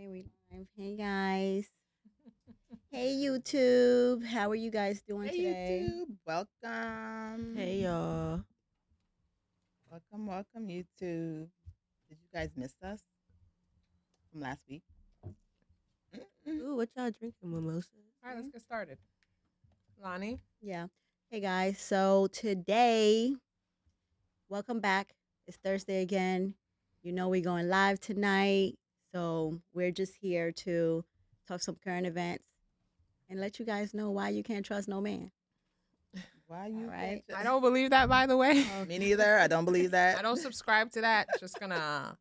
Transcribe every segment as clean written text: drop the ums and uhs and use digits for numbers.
Okay, we live. Hey guys. Hey YouTube. How are you guys doing Hey today? YouTube, welcome. Hey y'all. Welcome YouTube. Did you guys miss us from last week? Mm-mm. Ooh, what y'all drinking, mimosas? All right, let's Okay. get started. Lonnie. Yeah. Hey guys. So today, welcome back. It's Thursday again. You know we're going live tonight. So we're just here to talk some current events and let you guys know why you can't trust no man. Why All you right. can't I don't believe that, by the way. Me neither. I don't believe that. I don't subscribe to that. Just gonna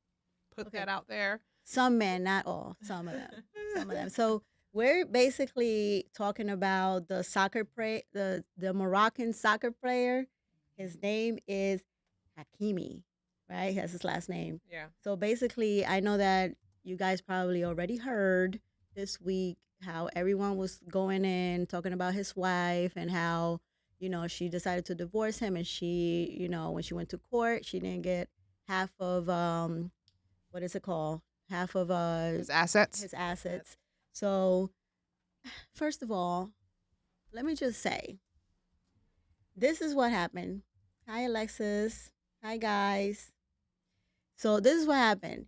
put Okay. that out there. Some men, not all. Some of them. Some of them. So we're basically talking about the the Moroccan soccer player. His name is Hakimi, right? That's his last name. Yeah. So basically, I know that you guys probably already heard this week how everyone was going in talking about his wife and how she decided to divorce him, and she when she went to court she didn't get half of what is it called, half of His assets. his assets. So first of all, let me just say, this is what happened. Hi, Alexis. Hi, guys. So this is what happened.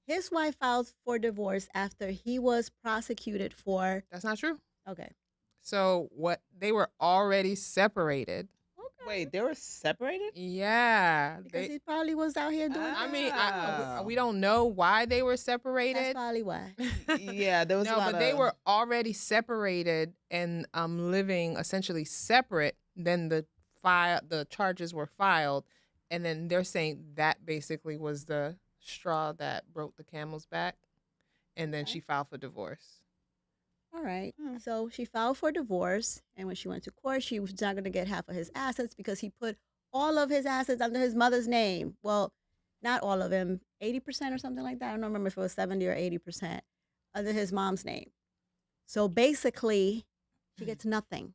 His wife filed for divorce after he was prosecuted for. That's not true. Okay. So what? They were already separated. Okay. Wait, they were separated? Yeah. Because he probably was out here doing. I mean, Ah. we don't know why they were That's separated. probably why. Yeah, there was a No, lot but they of- were already separated and living essentially separate. Then the charges were filed, and then they're saying that basically was the straw that broke the camel's back, and then Okay. she filed for divorce. All right. Hmm. So she filed for divorce, and when she went to court, she was not going to get half of his assets because he put all of his assets under his mother's name. Well, not all of them, 80% or something like that. I don't remember if it was 70 or 80% under his mom's name. So basically, she gets nothing.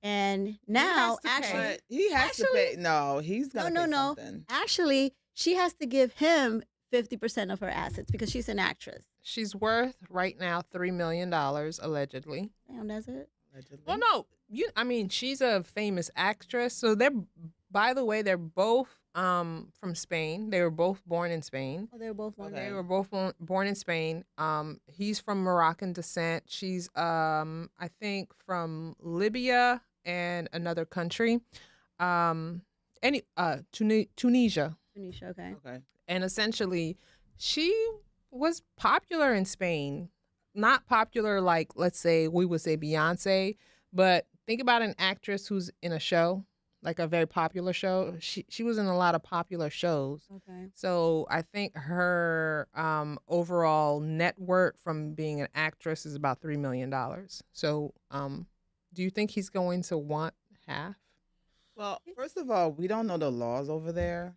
And now, to pay. actually, But he has to pay. No, he's no, gonna no, pay no. something. Actually, she has to give him 50% of her assets because she's an actress. She's worth right now $3 million allegedly. Damn, that's it. Allegedly. Well, no, I mean, she's a famous actress. So they're, by the way, they're both from Spain. They were both born in Spain. Oh, they're both one. Okay. They were both born in Spain. He's from Moroccan descent. She's I think from Libya and another country. Tunisia. Tanisha, okay. Okay. And essentially she was popular in Spain. Not popular like, let's say, we would say Beyonce, but think about an actress who's in a show, like a very popular show. She was in a lot of popular shows. Okay. So I think her overall net worth from being an actress is about $3 million. So do you think he's going to want half? Well, first of all, we don't know the laws over there,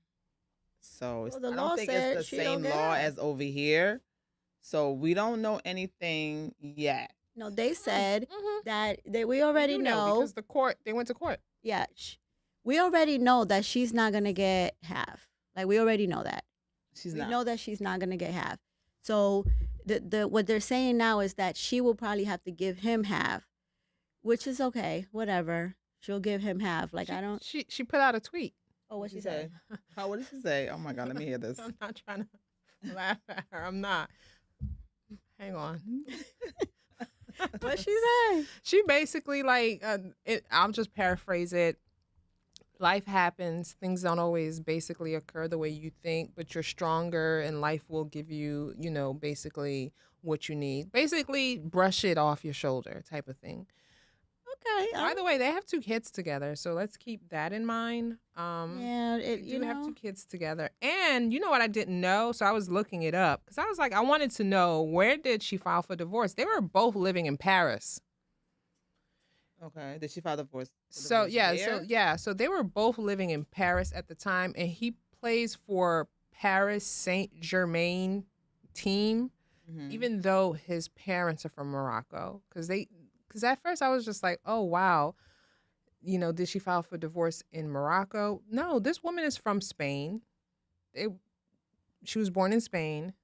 so Well, the I law don't think said it's the she don't same get law half. as over here. So we don't know anything yet. No, they said Mm-hmm. that we already know. because they went to court. Yeah, we already know that she's not gonna get half. Like we already know that. She's We not. know that she's not gonna get half. So the what they're saying now is that she will probably have to give him half, which is okay. Whatever, she'll give him half. Like I don't. She put out a tweet. Oh, what she say? Oh, what did she say? Oh my God, let me hear this. I'm not trying to laugh at her. I'm not. Hang on. What she say? She basically I'll just paraphrase it. Life happens. Things don't always basically occur the way you think, but you're stronger and life will give you, basically what you need. Basically brush it off your shoulder type of thing. Okay. By the way, they have 2 kids together, so let's keep that in mind. Yeah, They you do have know. 2 kids together. And you know what I didn't know? So I was looking it up because I was like, I wanted to know, where did she file for divorce? They were both living in Paris. Okay. Did she file divorce? So so they were both living in Paris at the time, and he plays for Paris Saint Germain team, Mhm. even though his parents are from Morocco. Because at first I was just like, oh wow, did she file for divorce in Morocco? No, this woman is from Spain. She was born in Spain.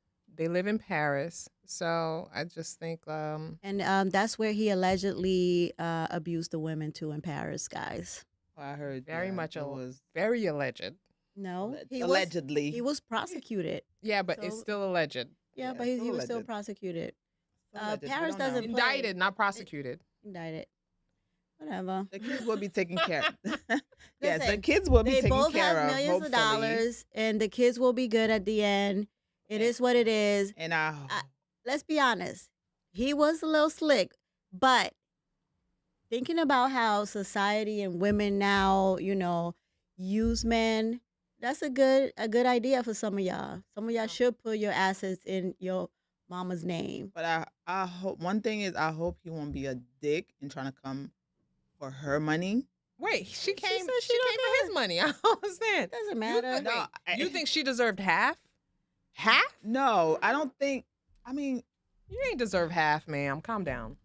They live in Paris. So I just think And that's where he allegedly abused the women too in Paris, guys. Oh, I heard very much it was very alleged. No, allegedly. he was prosecuted. Yeah, but it's So- still alleged. Yeah, Yeah, but still he was still alleged. prosecuted. Still alleged. We Paris don't know. doesn't play. Indicted, not prosecuted. Indicted. Whatever. The kids will be taken care of. Yes, the Listen, kids will be They taken both care have of. millions Hopefully. of dollars, and the kids will be good at the end. It is what it is. And Let's be honest. He was a little slick, but thinking about how society and women now, use men, that's a good idea for some of y'all. Some of y'all should put your assets in your mama's name. but I hope one thing is I hope he won't be a dick and trying to come for her money. Wait, she came. said She she don't came for his money. I don't understand. It doesn't You matter. think, No, wait, you think she deserved half? Half? No, I don't think. I mean, You ain't deserve half, ma'am. Calm down.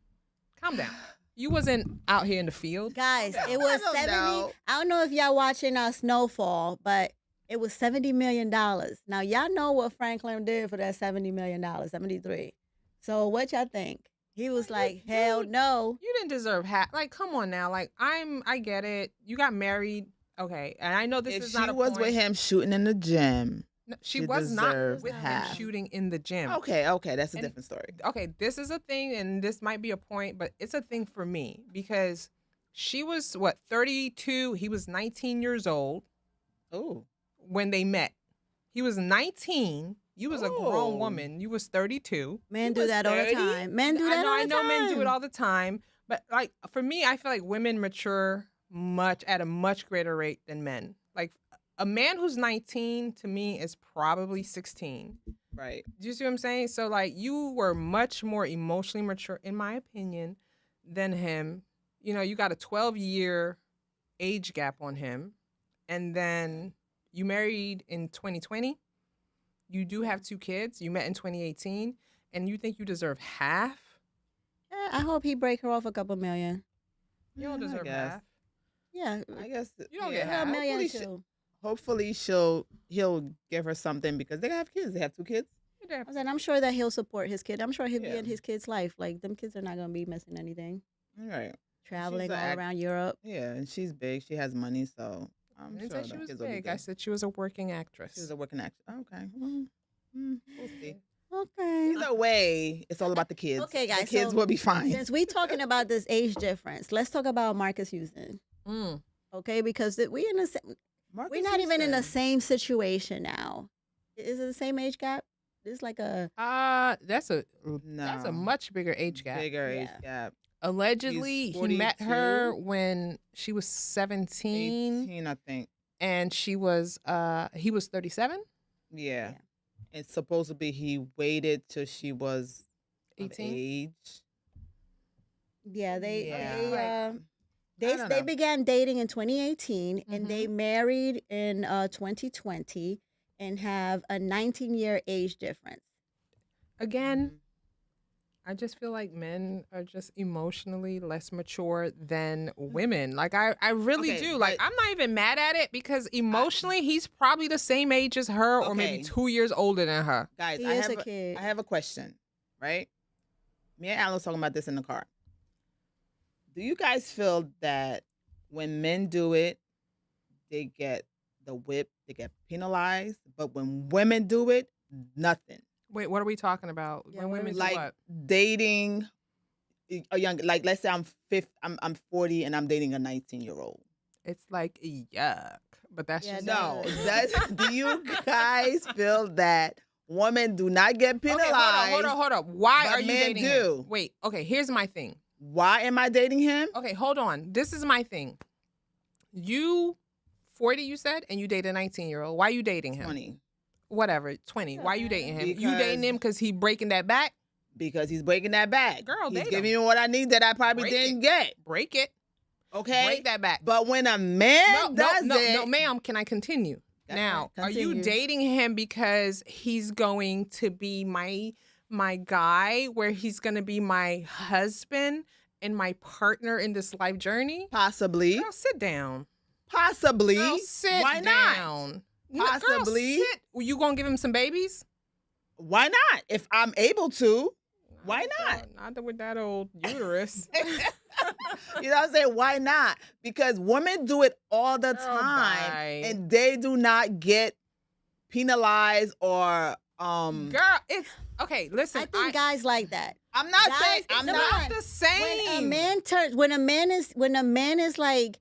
Calm down. You wasn't out here in the field. Guys, Calm it down. was I don't 70. know. I don't know if y'all watching Snowfall, but it was $70 million. Now, y'all know what Franklin did for that $70 million, 73. So what y'all think? He was like, hell dude, no. You didn't deserve half. Like, come on now. Like, I get it. You got married. Okay. And I know this if is she not a was point. with him shooting in the gym. No, she she was not deserves with him half. shooting in the gym. Okay, that's a And- different story. Okay, this is a thing, and this might be a point, but it's a thing for me because she was, 32? He was 19 years old Oh, when they met. He was 19. You was a grown Oh. woman. You was 32. Men He do was that all the 30? time. Men do that all the time. I know men do it all the time, but like for me, I feel like women mature at a much greater rate than men. Like a man who's 19 to me is probably 16. right. Do you see what I'm saying? So like you were much more emotionally mature, in my opinion, than him. You know, you got a 12-year age gap on him, and then you married in 2020. You do have 2 kids. You met in 2018, and you think you deserve half? I hope he break her off a couple million. You don't Yeah, I deserve guess. half. Yeah. I guess You don't yeah, get half. A million Hopefully, too. hopefully he'll give her something because they have kids. They have 2 kids. I said, I'm sure that he'll support his kid. I'm sure he'll be Yeah. in his kid's life. Like, them kids are not going to be missing anything. All right. Traveling a all act- around Europe. Yeah, and she's big. She has money, so I I'm didn't sure say she the was kids will be big. I good. said she was a working actress. She's a working actress. Okay. We'll see. Okay. Either way, it's all about the kids. Okay, guys, The kids so will be fine. Since we talking about this age difference, let's talk about Marcus Houston. Mm. Okay, because we're Marcus not even in the Houston. same situation now. Is it the same age gap? It's like a That's a No. much bigger age gap. Bigger age Yeah. gap. Allegedly, He's he met her 42. when she was 17, 18, I think. and he was 37, Yeah. It's supposed to be he waited till she was of 18. age. yeah. They Yeah. they Like, I don't they know. began dating in 2018 and Mm-hmm. they married in 2020 and have a 19-year age difference. Again, Mhm. I just feel like men are just emotionally less mature than women. Like I really Okay, do. Like but- I'm not even mad at it because emotionally he's probably the same age as her or maybe Okay. 2 years older than her. Guys, He I is have a kid. I have a question, right? Me and Alan was talking about this in the car. Do you guys feel that when men do it, they get the whip, they get penalized, but when women do it, nothing? Wait, what are we talking about? Yeah, When what are women we do Like what? dating a young, like let's say I'm 40 and I'm dating a 19-year-old. It's like yuck, but that's Yeah, just No, does. that's do you guys feel that women do not get penalized? Okay, hold on. Why but are you men dating do. him? Wait, okay, here's my thing. Why am I dating him? Okay, hold on. This is my thing. You 40, you said, and you date a 19-year-old. Why are you dating him? 20. Whatever, 20. Why you dating him? You Because- dating him because he breaking that back? Because he's breaking that back. Girl, he's date giving him. me what I need that I probably Break didn't it. get. Break it. Okay? Break that back. But when a man does it, No, ma'am. Can I continue? Go Now, ahead, are you continue. dating him because he's going to be my guy, where he's going to be my husband and my partner in this life journey? possibly, Girl, sit down. possibly, Girl, sit why down. not? Possibly. Girl, sit. You gonna give him some babies? Why not? If I'm able to, why not? Not with that old uterus. You know what I'm saying? Why not? Because women do it all the Girl, time bye. and they do not get penalized or Girl, it's okay. Listen, I think guys like that. I'm not Guys, saying it's I'm not not the same. When a man is like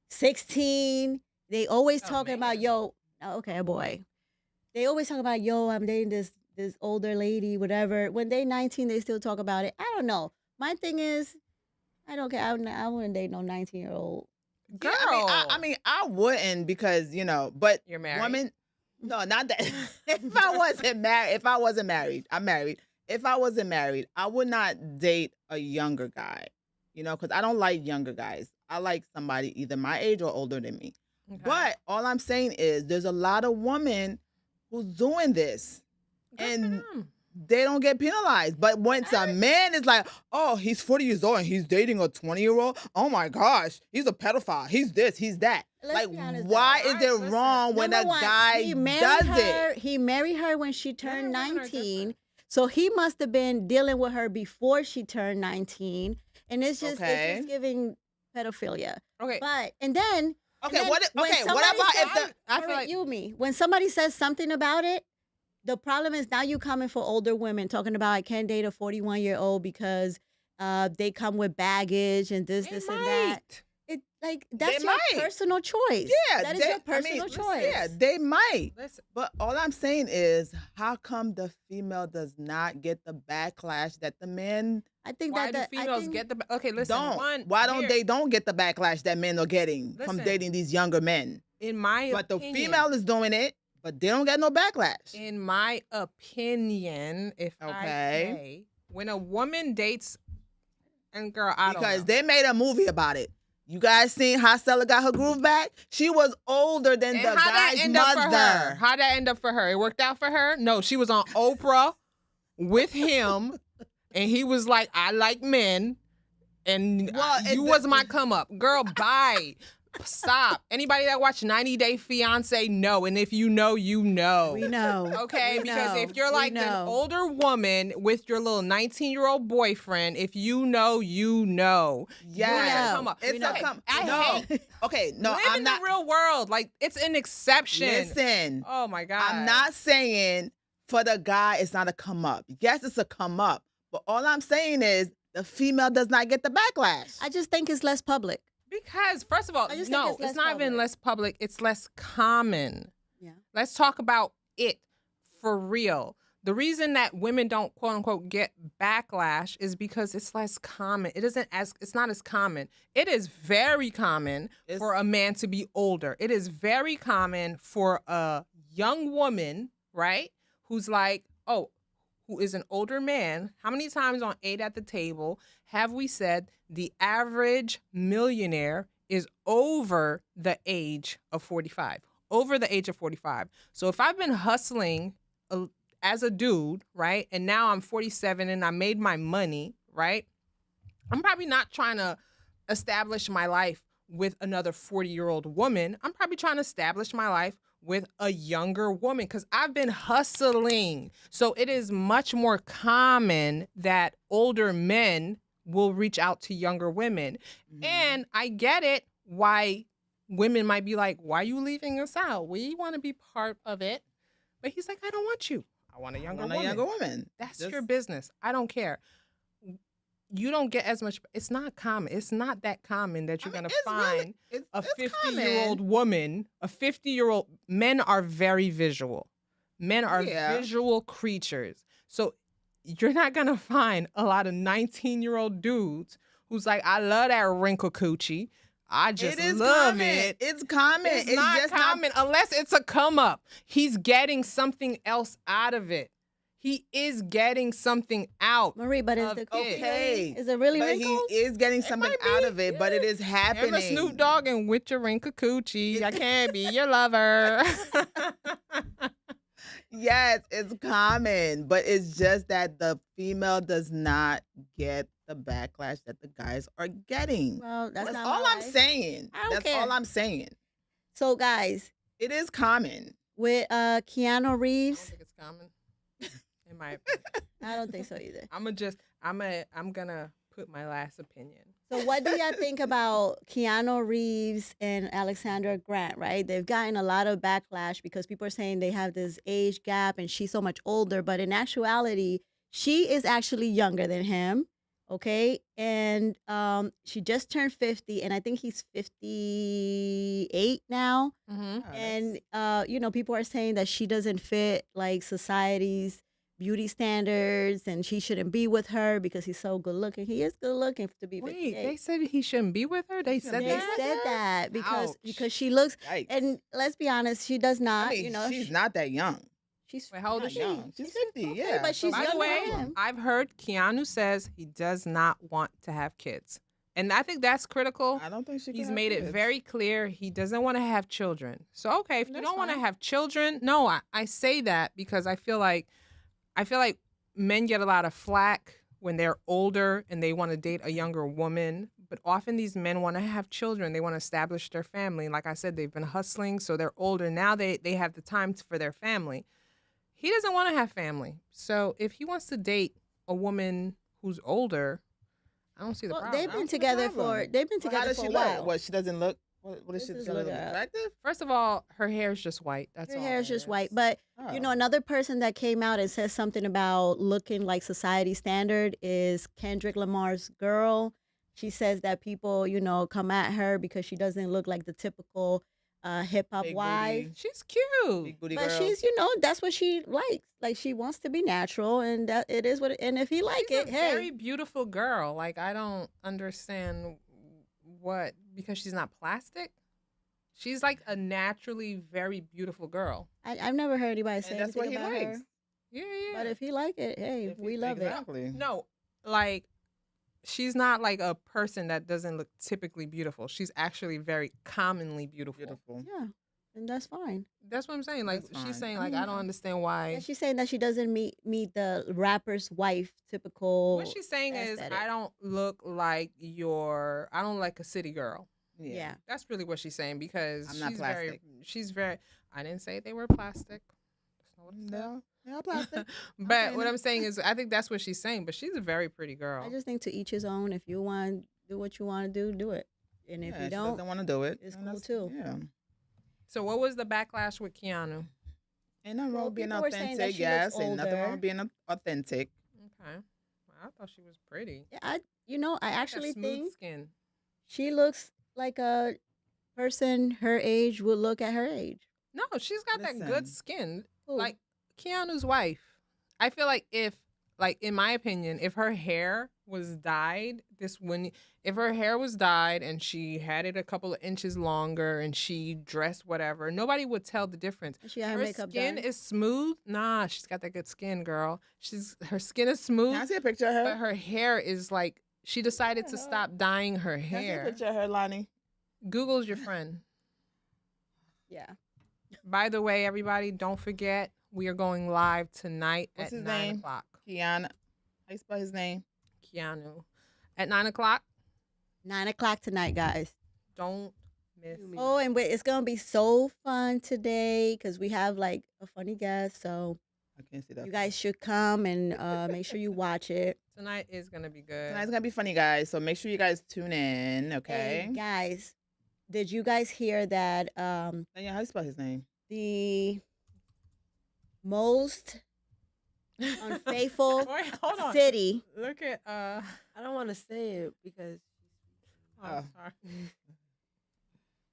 16, they always Oh, talking about man. okay, boy. They always talk about I'm dating this older lady, whatever. When they 19, they still talk about it. I don't know. My thing is, I don't care. I wouldn't date no 19-year-old. Girl, Yeah, I wouldn't because but you're married. women. No, not that. If I wasn't married, I'm married. If I wasn't married, I would not date a younger guy. Because I don't like younger guys. I like somebody either my age or older than me. Okay. But all I'm saying is, there's a lot of women who's doing this, Good for and them. they don't get penalized. But once a man is like, oh, he's 40 years old and he's dating a 20-year-old, oh my gosh, he's a pedophile. He's this, he's that. Let's be honest, why though. is it Listen, wrong when a Number one, guy he married does her. it? He married her when she turned women are 19. different. So he must have been dealing with her before she turned 19. And it's just giving pedophilia. Okay. And then Okay, then what when about somebody if says- the I feel like when somebody says something about it, the problem is now you coming for older women talking about I can't date a 41-year-old because they come with baggage and this and that. It that's They your might. personal choice. Yeah, that is your personal choice. Yeah, they might. Listen, But all I'm saying is, how come the female does not get the backlash that the men I think why that do females get the? Okay, listen. don't? Why don't they don't get the backlash that men are getting from Listen. dating these younger men? In my But the opinion, female is doing it, but they don't get no backlash. in my opinion, if I Okay. may, when a woman dates, and girl, I don't Because know. they made a movie about it. You guys seen how Stella got her groove back? She was older than And the how that guy's end up for her? mother. How that end up for her? It worked out for her? No, she was on Oprah with him, and he was like, "I like men," and you was my come up, girl. Bye. Stop. Anybody that watched 90 Day Fiance know, and if you know, you know. We know. Okay, We because know. if you're We like know. an older woman with your little 19-year-old boyfriend, if you know, you know. Yes. Come up. It's a know. come. I No. hate Okay, no, live I'm in not. the real world. Like, it's an exception. Listen, Oh my God. I'm not saying for the guy it's not a come up. Yes, it's a come up. But all I'm saying is the female does not get the backlash. I just think it's less public. Because, first of all, I just think no, it's less it's not even public. less public. It's less common. Yeah. Let's talk about it for real. The reason that women don't quote unquote get backlash is because it's less common. It's not as common. It is very common for a man to be older. It is very common for a young woman, right? Who's like, who is an older man. How many times on 8 at the table have we said the average millionaire is over the age of 45? Over the age of 45. So if I've been hustling as a dude, right, and now I'm 47 and I made my money, right, I'm probably not trying to establish my life with another 40-year-old woman. I'm probably trying to establish my life with a younger woman because I've been hustling. So it is much more common that older men will reach out to younger women. And I get it why women might be like, why are you leaving us out? We want to be part of it. But he's like, I don't want you. I want a younger woman. That's your business. I don't care. You don't get as much. It's not common. It's not that common that you're going to find a 50-year-old woman, a 50-year-old. Men are very visual. Men are visual creatures. So you're not going to find a lot of 19-year-old dudes who's like, I love that wrinkle coochie. I just love it. It's common. It's not just common unless it's a come up. He's getting something else out of it. He is getting something out. Marie, but is of the it. Okay. Is it really But wrinkles? he is getting something might out be, of it, but it is happening. Remember Snoop Dogg and with your wrinkle coochie, I can't be your lover. Yes, it's common, but it's just that the female does not get the backlash that the guys are getting. Well, that's not all my I'm life. saying. I don't That's care. all I'm saying. So, guys, It is common. with Keanu I don't Reeves, think it's common. in my opinion. I don't think so either. I'm gonna put my last opinion. So what do y'all think about Keanu Reeves and Alexandra Grant, right? They've gotten a lot of backlash because people are saying they have this age gap and she's so much older, but in actuality, she is actually younger than him, okay? And she just turned 50 and I think he's 58 now. Mm-hmm. Oh, And you know, people are saying that she doesn't fit like society's beauty standards and she shouldn't be with her because he's so good looking. He is good looking to be Wait, 58. they said he shouldn't be with her. They said They that. said that Ouch. because she looks, Yikes. and let's be honest, she does not. I mean, you know, she's not that young. She's Wait, how old Not is she? young. She's 50. okay, Yeah. but so she's By the younger way, than him. I've heard Keanu says he does not want to have kids, and I think that's critical. I don't think she. He's can have made it kids. very clear he doesn't want to have children. So okay, if you That's don't want to fine. have children, no, I say that because I feel like men get a lot of flack when they're older and they want to date a younger woman. But often these men want to have children. They want to establish their family. Like I said, they've been hustling, so they're older now. They have the time for their family. He doesn't want to have family. So if he wants to date a woman who's older, I don't see the Well, problem. they've I been don't see the together problem. for they've been Well, how together does for she a look? while. What, she doesn't look. What does she This is doesn't look look up. attractive? First of all, her hair is just white. That's Her all. hair is it just white, but you know, Oh. another person that came out and said something about looking like society standard is Kendrick Lamar's girl. She says that people, you know, come at her because she doesn't look like the typical hip hop Big wife. booty, She's cute. big booty But girl. she's, you know, that's what she likes. Like she wants to be natural, and that it is what. And if he like She's it, a hey, very beautiful girl. Like I don't understand what because she's not plastic. She's like a naturally very beautiful girl. I've never heard anybody say And that's what anything he about likes. her. Yeah. But if he like it, hey, If he- we love it. exactly. No, like she's not like a person that doesn't look typically beautiful. She's actually very commonly beautiful. Beautiful. Yeah, and that's fine. That's what I'm saying. Like That's she's fine. saying, I like mean, I don't understand why. And she's saying that she doesn't meet the rapper's wife typical. What she's saying is, aesthetic. I don't look like I don't like a city girl. Yeah. That's really what she's saying because I'm not plastic. she's very. I didn't say they were plastic. That's not what I said. No, they're plastic. But saying what it. I'm saying is, I think that's what she's saying. But she's a very pretty girl. I just think to each his own. If you want to do what you want to do it. And if Yeah, you she don't, doesn't want to do it. it's then cool that's- too. Yeah. So what was the backlash with Keanu? Ain't nothing wrong Well, with being people were saying that authentic. she Yes, looks ain't nothing wrong older. with being authentic. Okay, well, I thought she was pretty. Yeah, I actually smooth think skin. she looks like a person her age would look at her age. No, she's got that good Listen. skin. Who? Like Keanu's wife. I feel like in my opinion, if her hair was dyed, if her hair was dyed and she had it a couple of inches longer and she dressed whatever, nobody would tell the difference. And she got her, Her makeup skin done. is smooth. Nah, she's got that good skin, girl. Her skin is smooth, Can I see a picture of her? but her hair is like she decided to Yeah. stop dyeing her Can I see a hair. picture of her, Lonnie? Google's your friend. Yeah. By the way, everybody, don't forget we are going live tonight What's at his 9 name? o'clock. Kiana. How you spell his name? Keanu at 9 o'clock. 9 o'clock tonight, guys. Don't miss. Oh, and wait, it's gonna be so fun today because we have like a funny guest. So I can't see that. you guys should come and make sure you watch it. Tonight is gonna be good. Tonight's gonna be funny, guys. So make sure you guys tune in. Okay. Hey, guys, did you guys hear that Yeah, how you spell his name? the most unfaithful Wait, hold on. city? Look at I don't want to say it because Oh, Oh. sorry.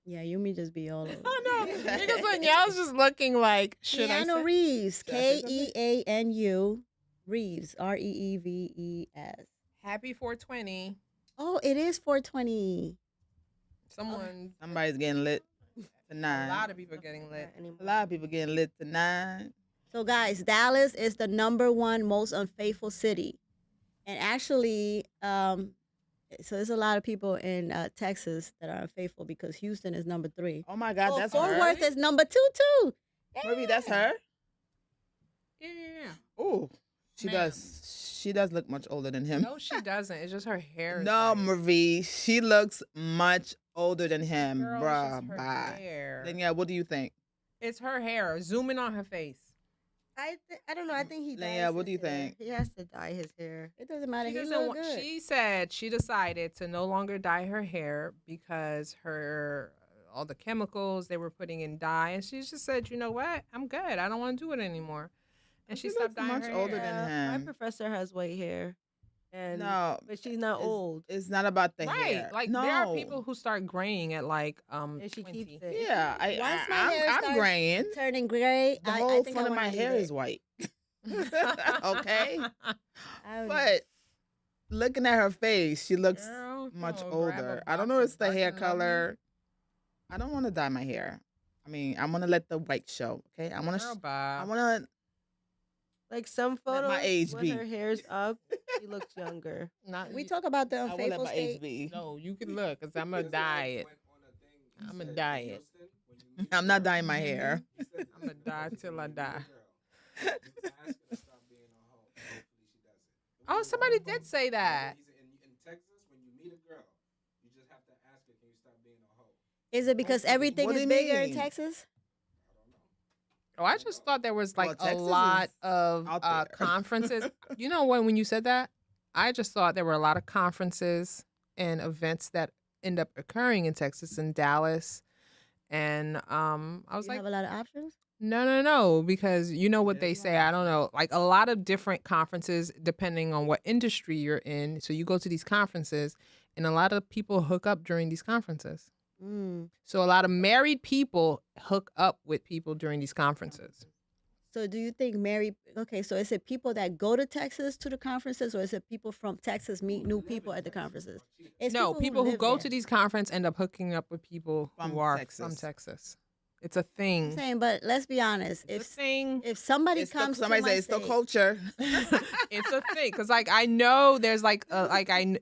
Yeah, you may just be all over. Oh no, because when y'all's just looking like, should I Keanu say? Reeves, Should I say Keanu Reeves, Reeves. Happy 420. Oh, it is 420. Someone, Somebody's getting lit a tonight. lot of people getting lit. A lot of people getting lit tonight. So, guys, Dallas is the #1 most unfaithful city, and actually, so there's a lot of people in Texas that are unfaithful because Houston is #3. Oh my God, Oh, that's Fort her. Worth is #2 too. Marie, that's her. Yeah. Oh, she Ma'am. does. She does look much older than him. No, she doesn't. It's just her hair. is No, like- Marie, she looks much older than him, Girl, it's bruh. just her Bye. hair. Then yeah, what do you think? It's her hair. Zoom in on her face. I don't know. I think he dyes Leia, what do his you hair. think? He has to dye his hair. It doesn't matter. She He doesn't look want. good. She said she decided to no longer dye her hair because her all the chemicals they were putting in dye, and she just said, you know what, I'm good. I don't want to do it anymore, and she She stopped looks dyeing much her older hair. than My him. professor has white hair, and No, but she's not it's, old, it's not about the Right, hair. like there are people No. who start graying at like and she 20. keeps it. Yeah, Once my I'm hair I'm starts graying. turning gray, The I whole think front I of want my to hair leave is it. white. Okay, I, but looking at her face, she looks Girl, you much know, grab a older. I don't box know of if it's the Dark hair and Lovely. color. I don't want to dye my hair. I mean, I want to let the white show. Okay, I want Girl, to. I Bob. want to Like some let my photos age when be. her hair's up, she looks younger. Not we you. talk about the I want to let unfaithful my age state. be. No, you can look, cause I'm a diet. I'm a diet. I'm not dyeing my hair. I'm a die till I die. Oh, somebody did say that. Is it because everything What do is you bigger in mean? Texas? Oh, I just thought there was Well, like a Texas lot is of out there. conferences. You know when you said that, I just thought there were a lot of conferences and events that end up occurring in Texas and Dallas. And I was You like, have a lot of options. no, because you know what Yeah, they there's a lot say. of I don't know, like a lot of different conferences depending on what industry you're in. So you go to these conferences, and a lot of people hook up during these conferences. Mm. So a lot of married people hook up with people during these conferences. So do you think married? Okay, so is it people that go to Texas to the conferences, or is it people from Texas meet new people at the conferences? It's No, people who live go there. to these conferences end up hooking up with people who From are Texas. from Texas. It's a I'm thing. saying, but let's be honest. It's a thing. If somebody It's comes somebody to my say it's the state, culture. It's a thing because, like, I know there's and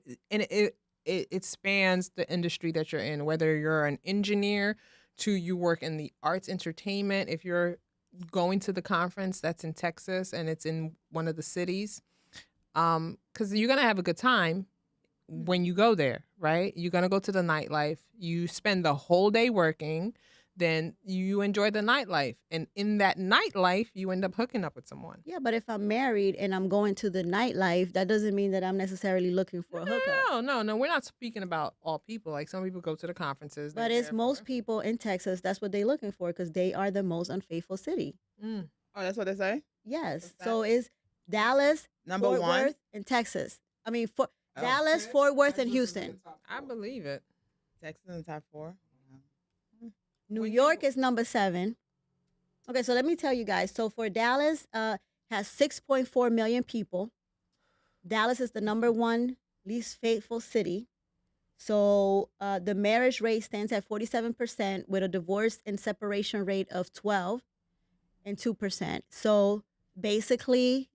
it spans the industry that you're in. Whether you're an engineer to you work in the arts entertainment, if you're going to the conference that's in Texas and it's in one of the cities, because you're gonna have a good time when you go there, right? You're gonna go to the nightlife. You spend the whole day working, then you enjoy the nightlife, and in that nightlife, you end up hooking up with someone. yeah. But if I'm married and I'm going to the nightlife, that doesn't mean that I'm necessarily looking for a hookup. No. We're not speaking about all people. Like some people go to the conferences. But they're it's there most for- people in Texas. That's what they're looking for because they are the most unfaithful city. Mm. Oh, that's what they say. Yes. What's So that? it's Dallas, Number Fort one. Worth, and Texas. I mean, Oh. Dallas, Fort Worth, and Houston. I believe it. Texas in the top 4. New When York is number 7. Okay, so let me tell you guys. So for Dallas, has 6.4 million people. Dallas is the number 1 least faithful city. So the marriage rate stands at 47% with a divorce and separation rate of 12 and 2%. So basically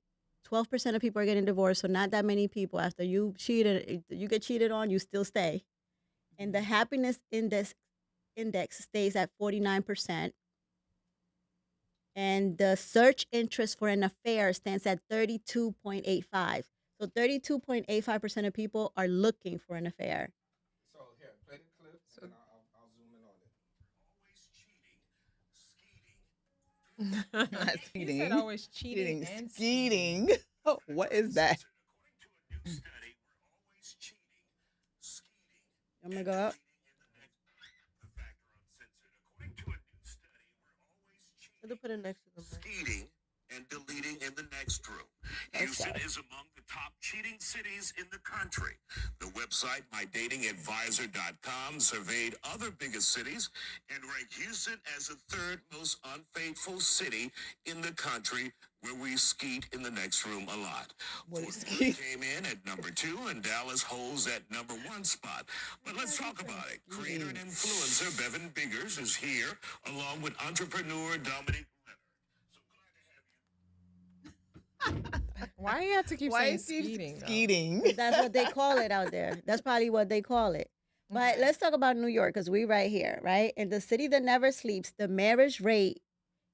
12% of people are getting divorced. So not that many people. After you get cheated on, you still stay. And the happiness index stays at 49%. And the search interest for an affair stands at 32.85. So 32.85% of people are looking for an affair. So here, play the clip, and I'll zoom in on it. He said always cheating and Skeeting. Oh, what is that? I'm gonna go up. They put it next to them. Skeeting and deleting in the next room. Houston is among the top cheating cities in the country. The website mydatingadvisor.com surveyed other biggest cities and ranked Houston as the 3rd most unfaithful city in the country, where we skeet in the next room a lot. What is Fort Worth skeet? came in at number 2 and Dallas holds that number 1 spot. But let's talk about it. Creator and influencer Bevan Biggers is here along with entrepreneur Dominic. Why do you have to keep Why saying is he skeeting? though? skeeting? That's what they call it out there. That's probably what they call it. But Okay. let's talk about New York because we right here, right? In the city that never sleeps, the marriage rate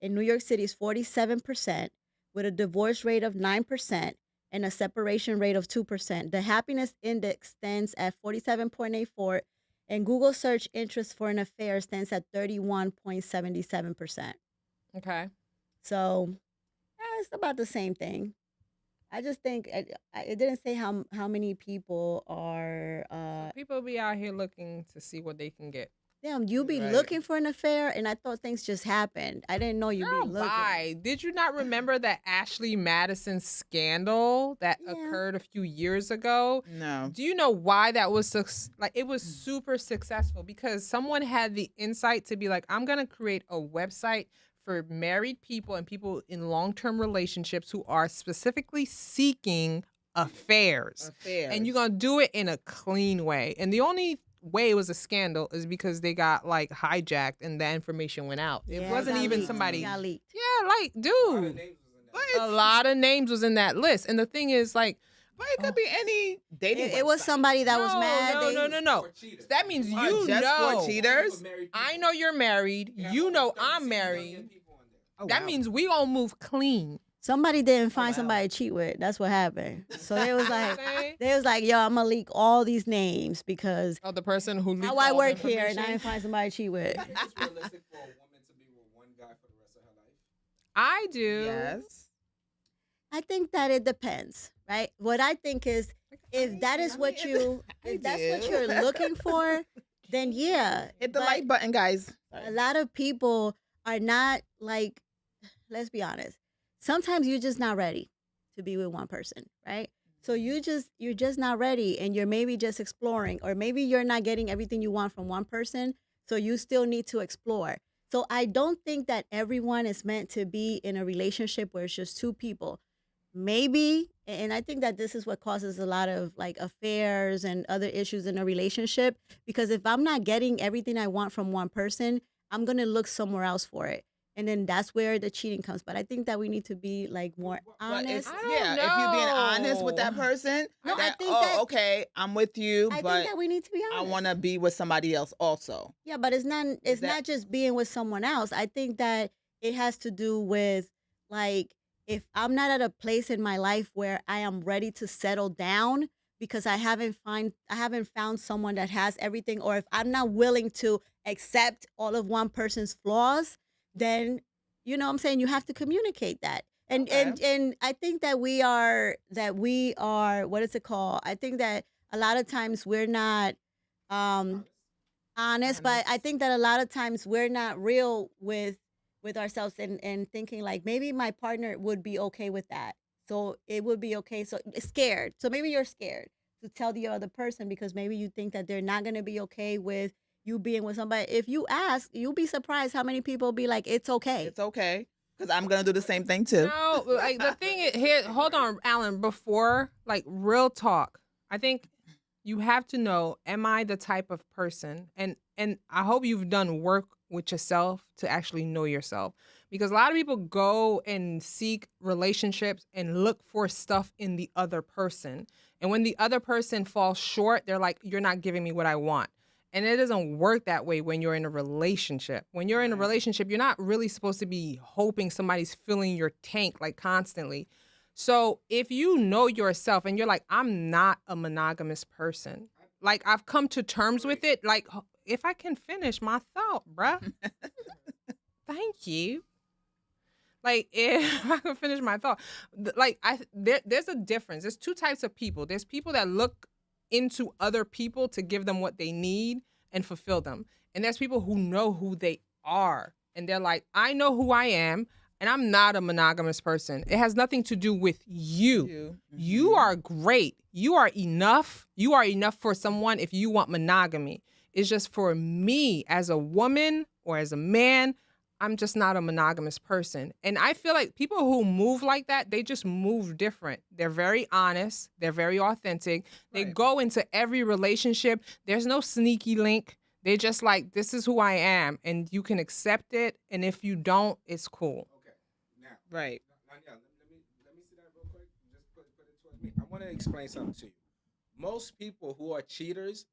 in New York City is 47% with a divorce rate of 9% and a separation rate of 2%. The happiness index stands at 47.84 and Google search interest for an affair stands at 31.77%. Okay. So it's about the same thing. I just think it didn't say how many people are. So people be out here looking to see what they can get. Damn, you be Right. looking for an affair, and I thought things just happened. I didn't know you be Girl, looking. bye. Did you not remember that Ashley Madison scandal that Yeah. occurred a few years ago? No. Do you know why that was like it was super successful? Because someone had the insight to be like, I'm gonna create a website for married people and people in long-term relationships who are specifically seeking affairs. And you're gonna do it in a clean way. And the only way it was a scandal is because they got like hijacked and the information went out. It Yeah, wasn't got even leaked. somebody. It got leaked. Yeah, like, dude, a lot of names was in that list. And the thing is, like, But it could be any dating. It was website. somebody that was mad. No. That means you Just know. for cheaters. I know you're married. You know I'm married. Oh, That wow. means we gonna move clean. Somebody didn't find somebody to cheat with. That's what happened. So they was like, Okay? yo, I'm gonna leak all these names because Oh, the person who leaked how I all the work here and I information? didn't find somebody to cheat with. It's realistic for a woman to be with one guy for the rest of her life. I do. Yes. I think that it depends, right? What I think is if that is what you if that's what you're looking for, then yeah. Hit the But like button, guys. a lot of people are not like, let's be honest. Sometimes you're just not ready to be with one person, right? So you're just not ready and you're maybe just exploring, or maybe you're not getting everything you want from one person. So you still need to explore. So I don't think that everyone is meant to be in a relationship where it's just two people. Maybe, and I think that this is what causes a lot of like affairs and other issues in a relationship, because if I'm not getting everything I want from one person, I'm going to look somewhere else for it. And then that's where the cheating comes. But I think that we need to be like more But honest. I don't if you're being honest with that know. person, No, I that, think oh, that- okay, I'm with you, I but think that we need to be I honest. want to be with somebody else also. Yeah, but it's that- not just being with someone else. I think that it has to do with like if I'm not at a place in my life where I am ready to settle down because I haven't found someone that has everything, or if I'm not willing to accept all of one person's flaws, then you know what I'm saying, you have to communicate that. And Okay. and I think that we are what is it called? I think that a lot of times we're not honest, but I think that a lot of times we're not real with ourselves and thinking like maybe my partner would be okay with that. So it would be okay. So scared. So maybe you're scared to tell the other person because maybe you think that they're not going to be okay with you being with somebody. If you ask, you'll be surprised how many people be like, it's okay. It's okay, because I'm going to do the same thing too. No, like the thing is here, hold on, Alan, before like real talk, I think you have to know, am I the type of person? And I hope you've done work with yourself to actually know yourself. Because a lot of people go and seek relationships and look for stuff in the other person. And when the other person falls short, they're like, you're not giving me what I want. And it doesn't work that way when you're in a relationship. When you're in a relationship, you're not really supposed to be hoping somebody's filling your tank like constantly. So if you know yourself and you're like, I'm not a monogamous person, like I've come to terms with it. Like if I can finish my thought, bruh. Thank you. Like if I can finish my thought, like there's a difference. There's two types of people. There's people that look into other people to give them what they need and fulfill them. And there's people who know who they are. And they're like, I know who I am, and I'm not a monogamous person. It has nothing to do with you. You are great. You are enough. You are enough for someone if you want monogamy. It's just for me as a woman or as a man, I'm just not a monogamous person. And I feel like people who move like that, they just move different. They're very honest. They're very authentic. They Right. go into every relationship. There's no sneaky link. They're just like, this is who I am. And you can accept it. And if you don't, it's cool. Okay. Now, Right. Danielle, let me see that real quick. Just put it towards me. I want to explain something to you. Most people who are cheaters,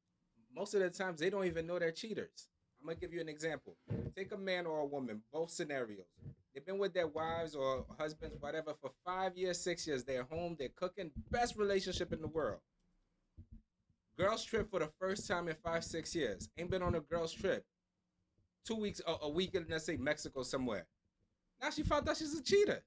most of the times they don't even know they're cheaters. I'm gonna give you an example. Take a man or a woman, both scenarios. They've been with their wives or husbands, whatever, for 5 years, 6 years. They're home, they're cooking, best relationship in the world. Girls trip for the first time in 5, 6 years. Ain't been on a girls trip. 2 weeks, a week in, let's say, Mexico somewhere. Now she found out she's a cheater.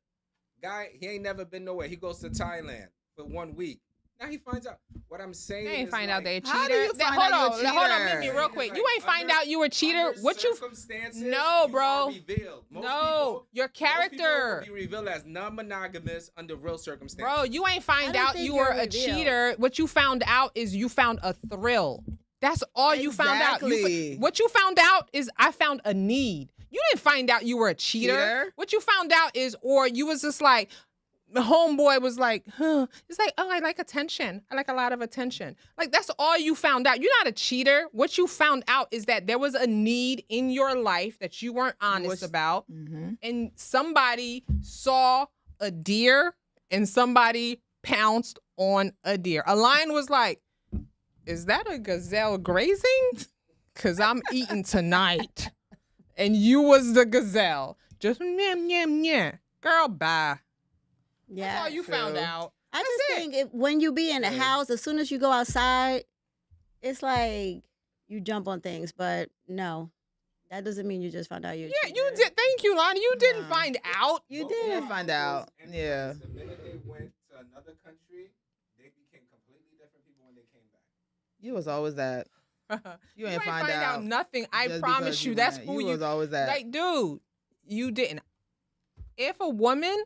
Guy, he ain't never been nowhere. He goes to Thailand for 1 week. Now he finds out. What I'm saying They ain't is find out they a cheater. How do you find hold out on, you a hold on, cheater? meet me real It's quick. like You ain't find out you a cheater. under What you? circumstances, No, you bro. are revealed. No, people, your most people character. will be revealed as non-monogamous under real circumstances. Bro, you ain't find don't out think you you're were a revealed. cheater. What you found out is you found a thrill. That's all you found out. Exactly. What you found out is I found a need. You didn't find out you were a cheater. Cheater? What you found out is, or you was just like, the homeboy was like, huh. It's like, oh, I like attention. I like a lot of attention. Like, that's all you found out. You're not a cheater. What you found out is that there was a need in your life that you weren't honest about. Mm-hmm. And somebody saw a deer and somebody pounced on a deer. A lion was like, is that a gazelle grazing? Because I'm eating tonight. And you was the gazelle. Just nyam, nyam, nyam. Girl, bye. Yeah. That's all you found true. out. I That's just it. think when you be in the Yeah. house, as soon as you go outside, it's like you jump on things. But no, that doesn't mean you just found out you're a Yeah, cheater. you did. Thank you, Lonnie. You didn't Nah. find out. You Both did. didn't find out. couples, Yeah. anyways, The minute they went to another country, they became completely different people when they came back. You was always that. You ain't find out nothing. I just promise because you. That's went. who You you was always that. like, dude. You didn't. If a woman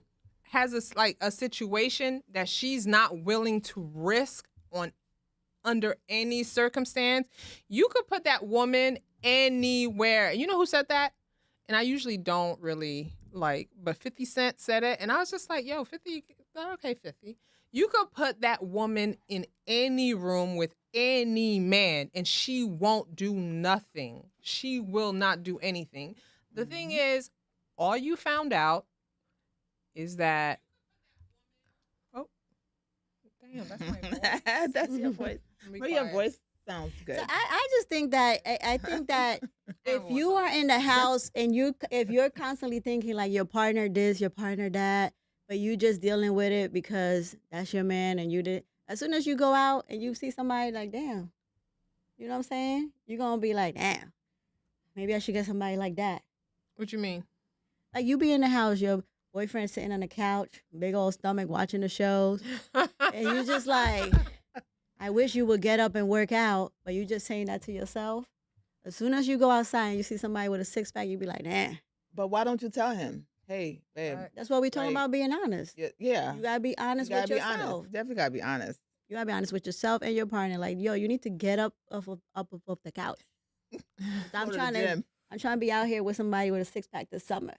has a situation that she's not willing to risk on under any circumstance, you could put that woman anywhere. You know who said that? And I usually don't really like, but 50 Cent said it, and I was just like, yo, 50, okay, 50. You could put that woman in any room with any man, and she won't do nothing. She will not do anything. The thing is, all you found out is that, oh, damn, that's my voice. That's your voice. Be But your quiet. voice sounds good. So I just think that I think that if don't you want are in the house and if you're constantly thinking like your partner this, your partner that, but you just dealing with it because that's your man and you did. As soon as you go out and you see somebody like, damn, you know what I'm saying? You're gonna be like, damn, maybe I should get somebody like that. What you mean? Like you be in the house, your boyfriend sitting on the couch, big old stomach, watching the shows, and you just like, I wish you would get up and work out, but you just saying that to yourself. As soon as you go outside and you see somebody with a six pack, you be like, nah. But why don't you tell him? Hey, babe. Right. That's what we talking Right. about being honest. Yeah. You gotta be honest You gotta with be yourself. honest. Definitely gotta be honest. You gotta be honest with yourself and your partner. Like, yo, you need to get up off the couch. I'm Go to trying the to gym. I'm trying to be out here with somebody with a six pack this summer.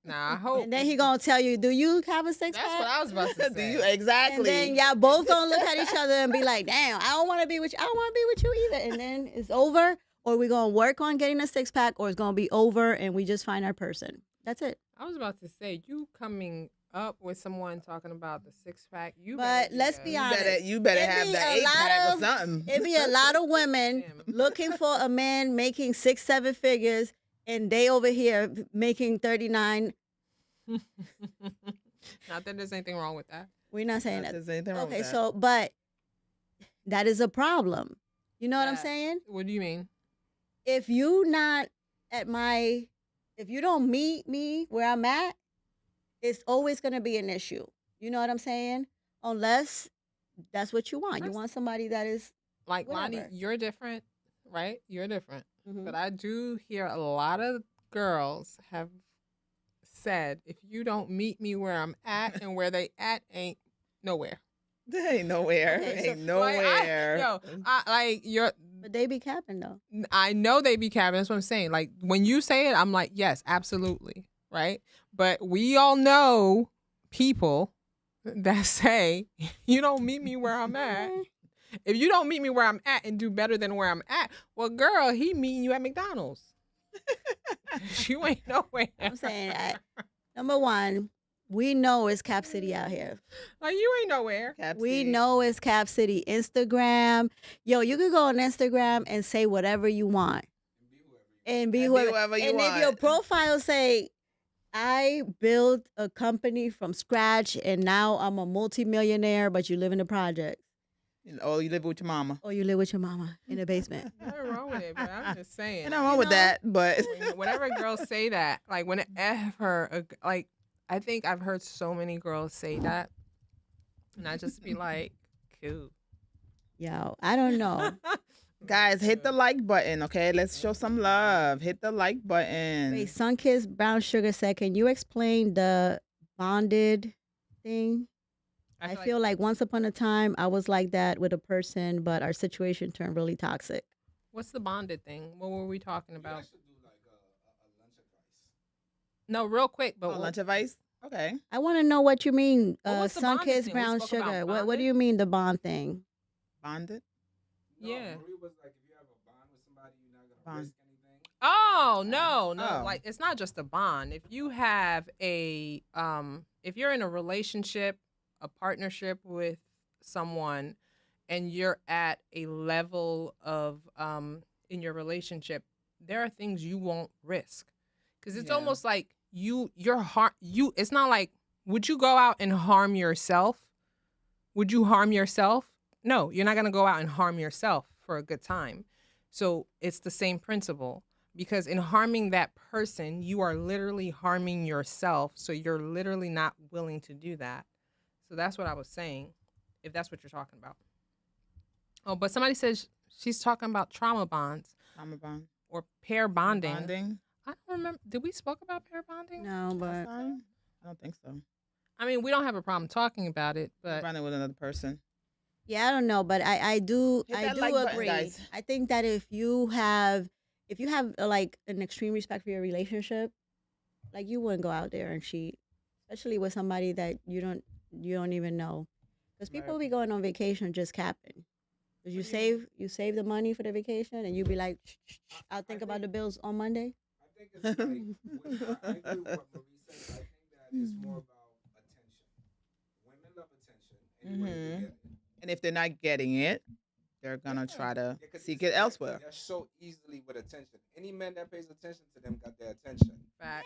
Nah, I hope. And then he gonna tell you, do you have a six That's pack? what I was about to Do say. you exactly? And then y'all both gonna look at each other and be like, damn, I don't wanna be with you. I don't wanna be with you either. And then it's over, or we gonna work on getting a six pack, or it's gonna be over and we just find our person. That's it. I was about to say, you coming up with someone talking about the six pack. You But better let's a- be you honest. better It have be the a 8 lot pack or of- something. It be a lot of women Damn. looking for a man making 6-7 figures, and they over here making 39. Not that there's anything wrong with that. We're not saying Not that. there's anything wrong Okay, with that. so but that is a problem. You know what I'm That- saying? What do you mean? If you not at my, if you don't meet me where I'm at, it's always gonna be an issue. You know what I'm saying? Unless that's what you want. You First- want somebody that is. Like, Lonnie, Whatever. you're different, right? You're different. Mhm. But I do hear a lot of girls have said, if you don't meet me where I'm at and where they at ain't nowhere. They ain't nowhere. Okay, Ain't so, Like, nowhere. But they be capping though. I know they be capping. That's what I'm saying. Like, when you say it, I'm like, yes, absolutely. Right? But we all know people that say, you don't meet me where I'm at. If you don't meet me where I'm at and do better than where I'm at, well, girl, he meeting you at McDonald's. You ain't nowhere. I'm saying, number one, we know it's Cap City out here. Like, you ain't nowhere. Cap We City. know it's Cap City. Instagram, yo, you can go on Instagram and say whatever you want and be And be whoever. whoever you and if your want. profile say, I built a company from scratch and now I'm a multimillionaire, but you live in the project Oh, you live with your mama. or you live with your mama in the basement. Nothing wrong with it, but I'm just saying. Ain't nothing wrong with know? that, but Whenever girls say that, like, whenever, like, I think I've heard so many girls say that, and I just be like, cool. Yo, I don't know. Guys, hit the like button, okay? Let's show some love. Hit the like button. Wait, Sunkiss Brown Sugar said, can you explain the bonded thing? I feel like once upon a time I was like that with a person, but our situation turned really toxic. What's the bonded thing? What were we talking You about? guys should do like a lunch advice. No, real quick, but Oh, lunch advice? Okay. I want to know what you mean, What was the bonded Sunkiss thing? We Brown spoke about Sugar. What do bonded? you mean the bond thing? Bonded? No, Yeah. Marie was like, if you have a bond with somebody, you're not gonna Bond. risk anything. Oh no. Oh. Like it's not just a bond. If you have if you're in a relationship, a partnership with someone, and you're at a level of in your relationship, there are things you won't risk, because it's Yeah. almost like it's not like, would you go out and harm yourself? Would you harm yourself? No, you're not going to go out and harm yourself for a good time. So it's the same principle, because in harming that person, you are literally harming yourself. So you're literally not willing to do that. So that's what I was saying, if that's what you're talking about. Oh, but somebody says she's talking about trauma bonds Trauma bond. or pair bonding. Bonding? I don't remember. Did we spoke about pair bonding? No, Last but time? I don't think so. I mean, we don't have a problem talking about it, but Bonding with another person. yeah, I don't know, but I do Hit I that do like button, agree. guys. I think that if you have like an extreme respect for your relationship, like you wouldn't go out there and cheat, especially with somebody that you don't even know, because people Right. be going on vacation just capping. Because you save the money for the vacation and you be like, I'll think about the bills on Monday. I think it's like, I agree with what Marie said. I think that it's more about attention. Women love attention. Anyway, they get it. And if they're not getting it, they're going to try to They could seek easily it get elsewhere. They're so easily with attention. Any man that pays attention to them got their attention. fact.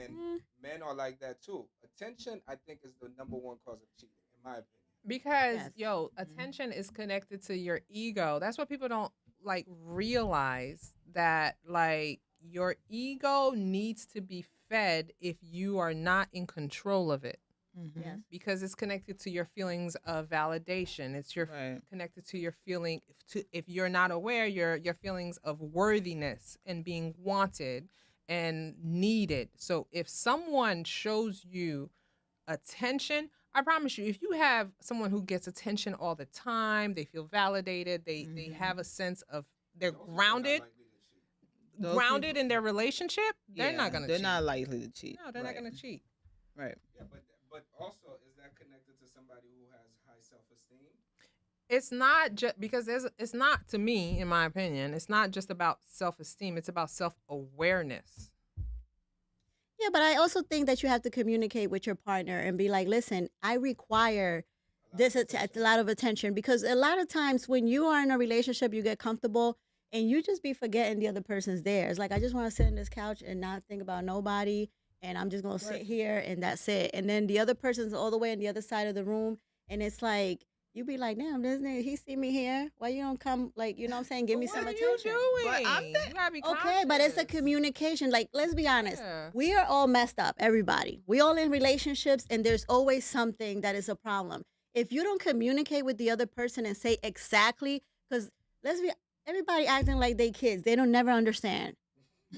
And men are like that too. Attention, I think, is the number one cause of cheating, in my opinion. Because Yes. attention is connected to your ego. That's what people don't like realize, that like your ego needs to be fed if you are not in control of it, Mhm. Yes. because it's connected to your feelings of validation. It's your Right. connected to your feeling if you're not aware, your feelings of worthiness and being wanted and needed. So if someone shows you attention, I promise you, if you have someone who gets attention all the time, they feel validated, they Mhm. have a sense of they're Those people are not grounded likely to cheat. Those grounded people- in their relationship, they're not gonna They're cheat. not likely to cheat. No, they're Right. not gonna cheat. Right. Yeah, but also, is that connected to somebody who has high self-esteem? It's not just because it's not, to me, in my opinion, it's not just about self-esteem, it's about self-awareness. Yeah, but I also think that you have to communicate with your partner and be like, listen, I require a lot of attention, because a lot of times when you are in a relationship, you get comfortable and you just be forgetting the other person's there. It's like, I just want to sit on this couch and not think about nobody, and I'm just going to sit Right. here and that's it. And then the other person's all the way on the other side of the room, and it's like, you be like, damn, this nigga, he see me here. Why you don't come, like, you know what I'm saying? Give But me what some are attention. you But doing? I'm You gotta be Okay, but it's a conscious. communication. Like, let's be honest. Yeah. We are all messed up, everybody. We all in relationships, and there's always something that is a problem. If you don't communicate with the other person and say exactly, because everybody acting like they kids. They don't never understand.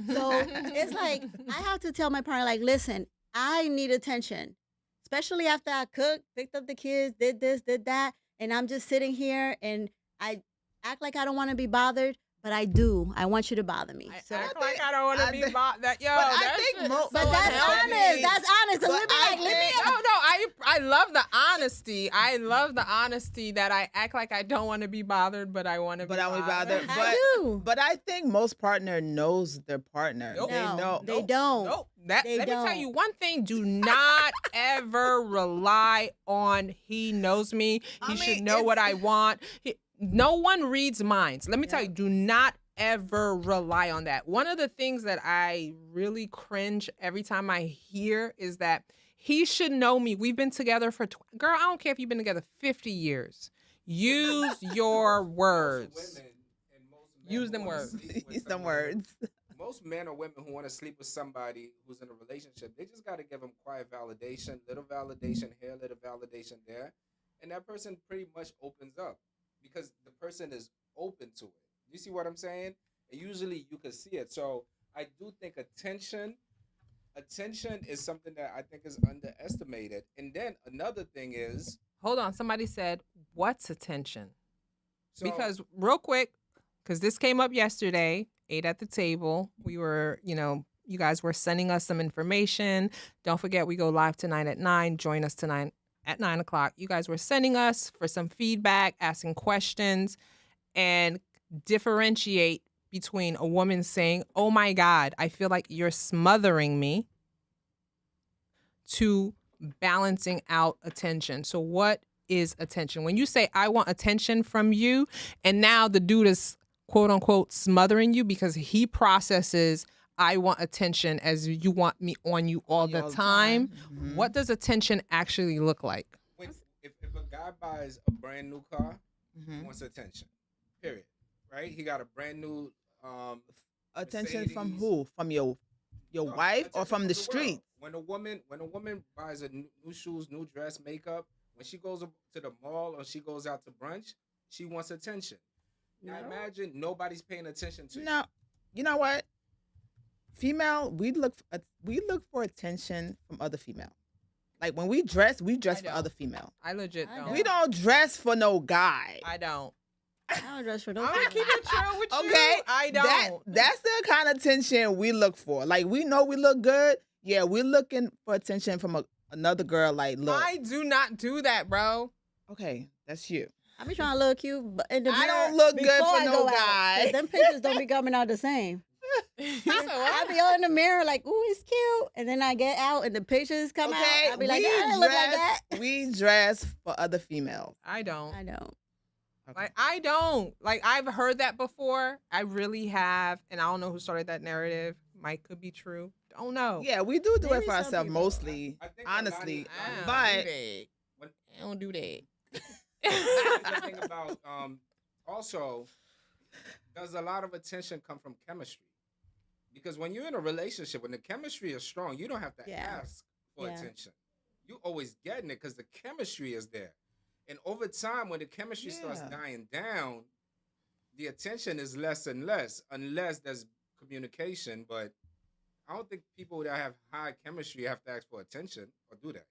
So it's like, I have to tell my partner, like, listen, I need attention, especially after I cooked, picked up the kids, did this, did that, and I'm just sitting here and I act like I don't want to be bothered, but I do. I want you to bother me. I So, act I like think- I don't want to I be think- bought. That yo, but I that think shit mo- is but so that's unhealthy. honest. That's honest. Because But we be I like, let me. think- No, I love the honesty. I love the honesty that I act like I don't want to be bothered, but I want to be But I bothered. would bothered. But I do. but I think most partner knows their partner. Nope. They No, know. they don't. Nope. They Let me tell don't. you one thing. Do not ever rely on he knows me. He I should mean, know what I it's- want. No one reads minds. Let me tell you, do not ever rely on that. One of the things that I really cringe every time I hear is that he should know me. We've been together for, girl, I don't care if you've been together 50 years. Use your words. Most women and most men Use them wanna words. sleep with Use them someone words. most men or women who want to sleep with somebody who's in a relationship, they just got to give them quiet validation, little validation here, little validation there, and that person pretty much opens up because the person is open to it. You see what I'm saying? And usually you can see it. So I do think attention is something that I think is underestimated. And then another thing is, Hold on. Somebody said, what's attention? so Because real quick, because this came up yesterday, ate at the table. We were, you guys were sending us some information. Don't forget, we go live tonight at 9. Join us tonight at 9 o'clock. You guys were sending us for some feedback, asking questions, and differentiate between a woman saying, oh my God, I feel like you're smothering me, to balancing out attention. So what is attention? When you say I want attention from you, and now the dude is quote unquote smothering you because he processes I want attention as you want me on you all the time. Mhm. What does attention actually look like? when, if a guy buys a brand new car, he Mhm. wants attention. Period. Right? He got a brand new Attention from Mercedes. who? From your No, wife or attention from the world. street? When a woman buys a new shoes, new dress, makeup, when she goes to the mall or she goes out to brunch, she wants attention. Now No. imagine nobody's paying attention to you. No, you know what? Female, we look for attention from other female. Like when we dress for don't. other female. I legit I don't. don't. We don't dress for no guy. I don't. I don't dress for no I'm gonna keep it true with you. Okay, I don't. That's the kind of attention we look for. Like we know we look good. Yeah, we're looking for attention from another girl. Like, look, I do not do that, bro. okay, that's you. I be trying to look cute in the I mirror don't look good before for I no go out, guy. 'cause them pictures don't be coming out the same. You said I what? be out in the mirror like, ooh, he's cute. And then I get out and the pictures come Okay, out. I be like, we I don't look like that. we dress for other females. I don't. I don't. Okay. Like I don't. Like I've heard that before. I really have, and I don't know who started that narrative. Might could be true. Don't know. Yeah, we do Maybe it for some ourselves people. mostly, I think honestly. I don't But do that. When- I don't do that. the thing about also, does a lot of attention come from chemistry? Because when you're in a relationship, when the chemistry is strong, you don't have to Yeah. ask for Yeah. attention. You always getting it because the chemistry is there. And over time, when the chemistry starts Yeah. dying down, the attention is less and less, unless there's communication. But I don't think people that have high chemistry have to ask for attention or do that.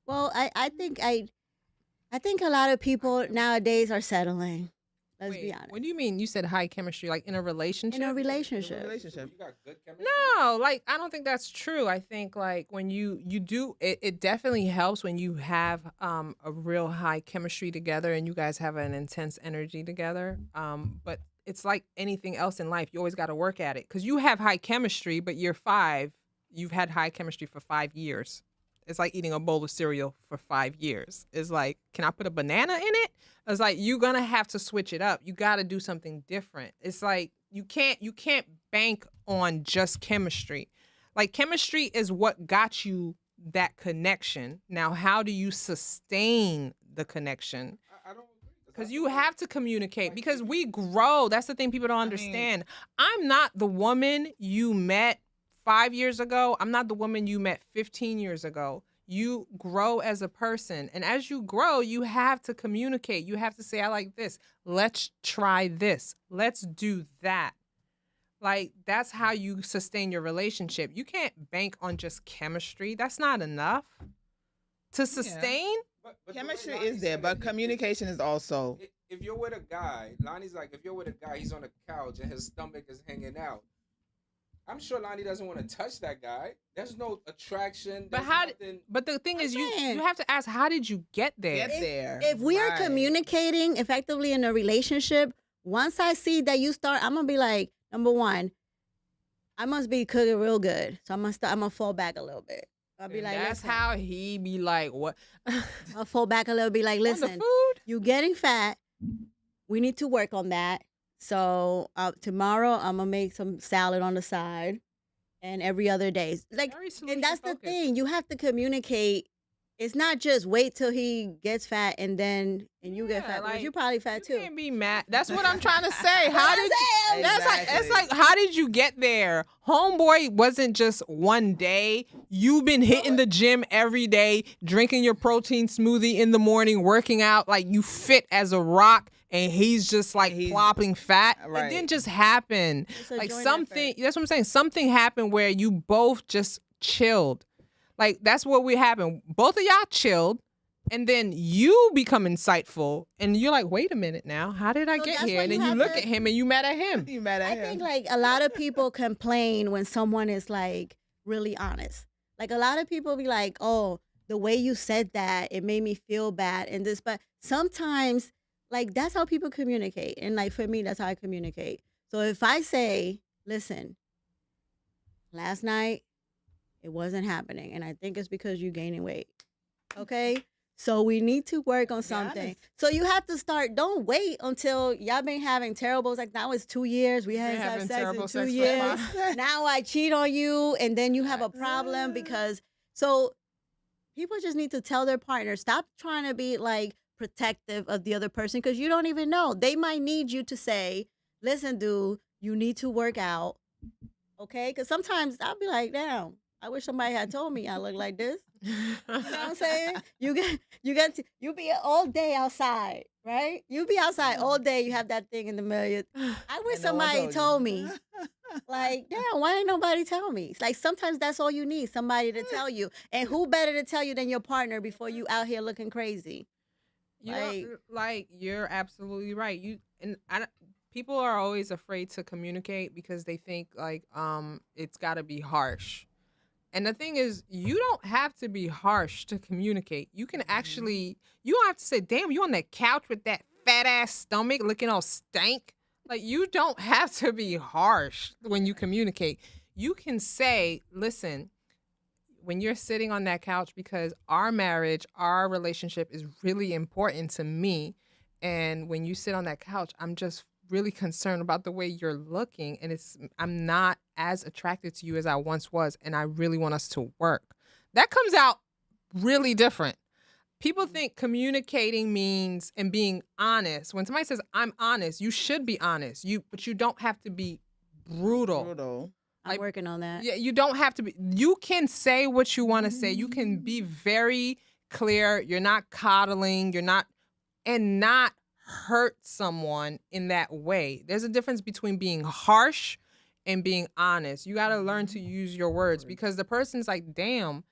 Well, I think a lot of people nowadays are settling. Let's be Wait, honest. what do you mean? You said high chemistry, like in a relationship? In a in a relationship. relationship. You got good chemistry. No, like I don't think that's true. I think like when you do it definitely helps when you have a real high chemistry together and you guys have an intense energy together. But it's like anything else in life. You always got to work at it because you have high chemistry, but year 5, you've had high chemistry for 5 years. It's like eating a bowl of cereal for 5 years. It's like, can I put a banana in it? It's like you're gonna have to switch it up. You got to do something different. It's like you can't bank on just chemistry. Like chemistry is what got you that connection. Now, how do you sustain the connection? I don't agree. Because you have to communicate. Because we grow. That's the thing people don't mean- understand. I'm not the woman you met 5 years ago. I'm not the woman you met 15 years ago. You grow as a person. And as you grow, you have to communicate. You have to say, I like this. Let's try this. Let's do that. Like, that's how you sustain your relationship. You can't bank on just chemistry. That's not enough to sustain. But the way Chemistry Lonnie is there, said but it, communication is also. if you're with a guy, Lonnie's like, if you're with a guy, he's on a couch and his stomach is hanging out. I'm sure Lonnie doesn't want to touch that guy. There's no attraction. But there's how? nothing. But the thing I'm is, saying- you have to ask, how did you get there? Get there. If we are Right. communicating effectively in a relationship, once I see that you start, I'm gonna be like, number one, I must be cooking real good, so I'm gonna fall back a little bit. I'll be And like, that's listen, how he be like, what? I'll fall back a little bit. Like, On the listen, food? you getting fat. We need to work on that. So tomorrow I'm gonna make some salad on the side, and every other day, like, Very and that's the solution-focused. thing. You have to communicate it's not just wait till he gets fat and you get fat, because you're probably fat you too. can't be mad. That's what I'm trying to say. How did you? That's like it's Exactly. like how did you get there? Homeboy wasn't just one day. You've been hitting the gym every day, drinking your protein smoothie in the morning, working out like you fit as a rock, and he's just like plopping fat. Right. It didn't just happen. It's a Like joint something. effort. That's what I'm saying. Something happened where you both just chilled. Like that's what we happened. Both of y'all chilled. And then you become insightful, and you're like, "Wait a minute now, how did I So get that's here?" why And you then you have look to- at him, and you mad at him. You mad at I him? think like a lot of people complain when someone is like really honest. Like a lot of people be like, "Oh, the way you said that, it made me feel bad," and this. But sometimes, like that's how people communicate, and like for me, that's how I communicate. So if I say, "Listen, last night it wasn't happening, and I think it's because you gaining weight," okay? So we need to work on something. honest. So you have to start. Don't wait until y'all been having terrible. Like now it's 2 years. We haven't had having sex in terrible 2 sex for years. 5. Now I cheat on you, and then you have a problem because. So people just need to tell their partner, stop trying to be like protective of the other person, because you don't even know. They might need you to say, "Listen, dude, you need to work out." Okay? Because sometimes I'll be like, "Damn, I wish somebody had told me I look like this." You know what I'm saying? You be all day outside, right? You be outside all day. You have that thing in the middle. I wish And no one somebody told told you. me. Like, damn, why ain't nobody tell me? It's like sometimes that's all you need, somebody to tell you. And who better to tell you than your partner before you out here looking crazy? You're absolutely right. People are always afraid to communicate because they think like it's got to be harsh. And the thing is, you don't have to be harsh to communicate. You can actually, you don't have to say, "Damn, you on that couch with that fat ass stomach looking all stank." Like, you don't have to be harsh when you communicate. You can say, "Listen, when you're sitting on that couch, because our marriage, our relationship is really important to me. And when you sit on that couch, I'm just really concerned about the way you're looking. And I'm not as attracted to you as I once was. And I really want us to work." That comes out really different. People think communicating means and being honest. When somebody says, "I'm honest," you should be honest. But you don't have to be brutal. I'm working on that. Yeah, you don't have to be. You can say what you want to say. You can be very clear. You're not coddling. And not hurt someone in that way. There's a difference between being harsh and being honest. You got to learn to use your words, because the person's like, "Damn."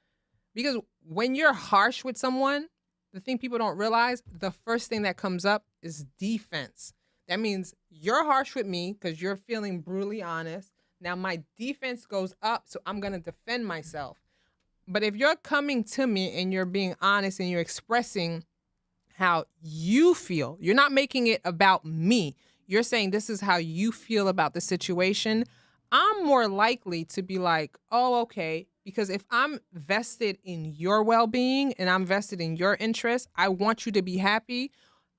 Because when you're harsh with someone, the thing people don't realize, the first thing that comes up is defense. That means you're harsh with me because you're feeling brutally honest. Now my defense goes up, so I'm going to defend myself. But if you're coming to me and you're being honest and you're expressing how you feel, you're not making it about me. You're saying this is how you feel about the situation. I'm more likely to be like, "Oh, okay." Because if I'm vested in your well-being and I'm vested in your interests, I want you to be happy.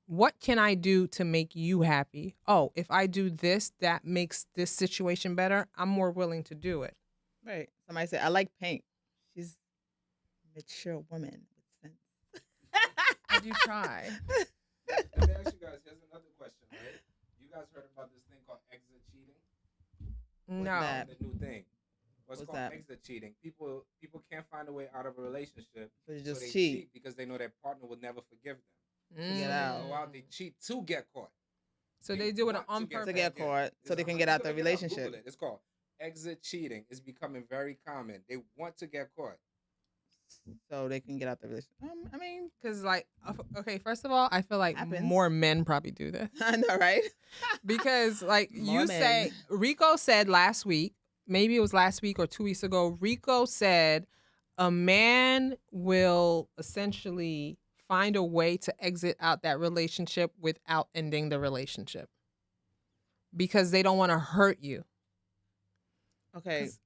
What can I do to make you happy? Oh, if I do this, that makes this situation better, I'm more willing to do it. Right. Somebody said, "I like Pink. She's a mature woman with sense." Did you try? Let me ask you guys. Here's another question, right? You guys heard about this thing called exit cheating? What's No. that? The new thing. What's called that? exit cheating? People can't find a way out of a relationship, So you so just they cheat. because they know their partner will never forgive them. Get So out. they go out, they cheat to get caught. So they do it want on to get purpose. To get caught, so they can get out the relationship. Google it. It's called exit cheating. It's becoming very common. They want to get caught. So they can get out the relationship. I mean, Because, like, okay, first of all, I feel like Happens. more men probably do this. I know, right? Because, like, More you say, men. Rico said last week, maybe it was last week or 2 weeks ago, Rico said a man will essentially find a way to exit out that relationship without ending the relationship because they don't want to hurt you. Okay. 'Cause-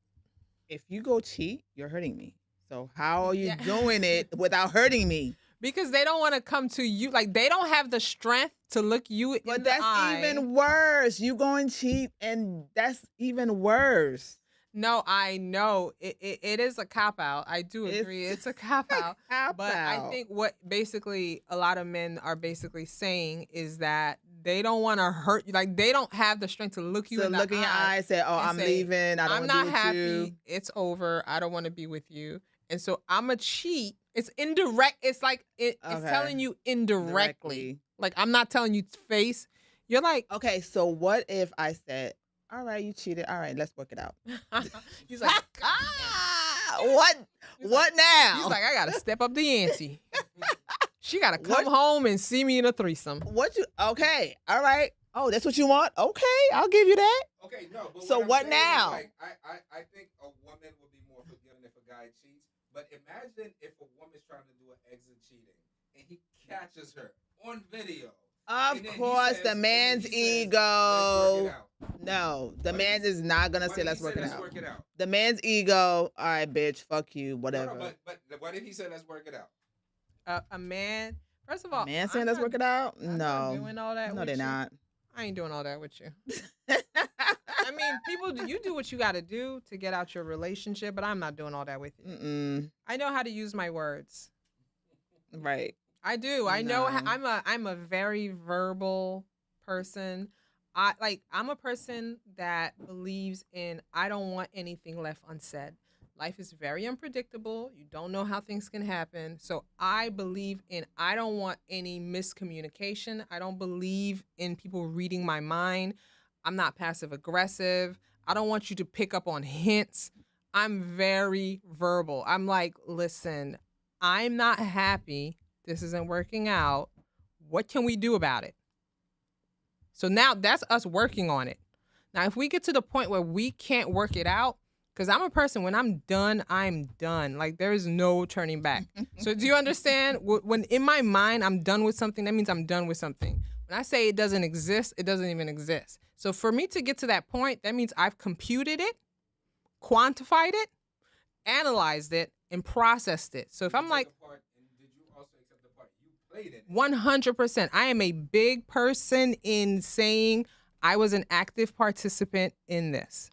If you go cheat, you're hurting me. So how are you Yeah. doing it without hurting me? Because they don't want to come to you. Like, they don't have the strength to look you in But the that's eye. even worse. You go and cheat, and that's even worse. No, I know it is a cop out. I do agree. It's a cop out. But I think what basically a lot of men are basically saying is that they don't want to hurt you. Like they don't have the strength to look you So in the look in your eyes, say, "Oh, and I'm say, leaving. I don't I'm want to be not with happy. you." It's over. I don't want to be with you. And so I'm a cheat. It's indirect. It's like it's Okay. telling you indirectly. Directly. Like I'm not telling you to face. You're like, Okay, so what if I said, "All right, you cheated. All right, let's work it out." he's like, What? What now? he's like, I gotta step up the ante. She gotta come home and see me in a threesome. What you? Okay, all right. Oh, that's what you want? Okay, I'll give you that. Okay, no. But So I'm what saying is, now? Like, I think a woman would be more forgiving if a guy cheats. But imagine if a woman's trying to do an exit cheating and he catches her on video. Of And then he course, says- the and then man's he says, "Let's work ego. it out." No, the What man if he- is not gonna What say if let's he work said, it "Let's out. work it out"? The man's ego. All right, bitch. Fuck you. Whatever. No, but what if he said, "Let's work it out"? A man. First of all, Man saying I'm let's not- work it out. I'm not No, doing all that. no, with they're you. not. I ain't doing all that with you. I mean, people, you do what you got to do to get out your relationship, but I'm not doing all that with you. Mm-mm. I know how to use my words. Right. I do. I know. No. I'm a very verbal person. I'm a person that believes in I don't want anything left unsaid. Life is very unpredictable. You don't know how things can happen. So I believe in I don't want any miscommunication. I don't believe in people reading my mind. I'm not passive aggressive. I don't want you to pick up on hints. I'm very verbal. I'm like, listen, I'm not happy. This isn't working out. What can we do about it? So now that's us working on it. Now, if we get to the point where we can't work it out, because I'm a person, when I'm done, I'm done. Like, there is no turning back. So do you understand? When in my mind, I'm done with something, that means I'm done with something. When I say it doesn't exist, it doesn't even exist. So for me to get to that point, that means I've computed it, quantified it, analyzed it, and processed it. So if I'm like, Did you also accept the part you played in? 100%. I am a big person in saying I was an active participant in this.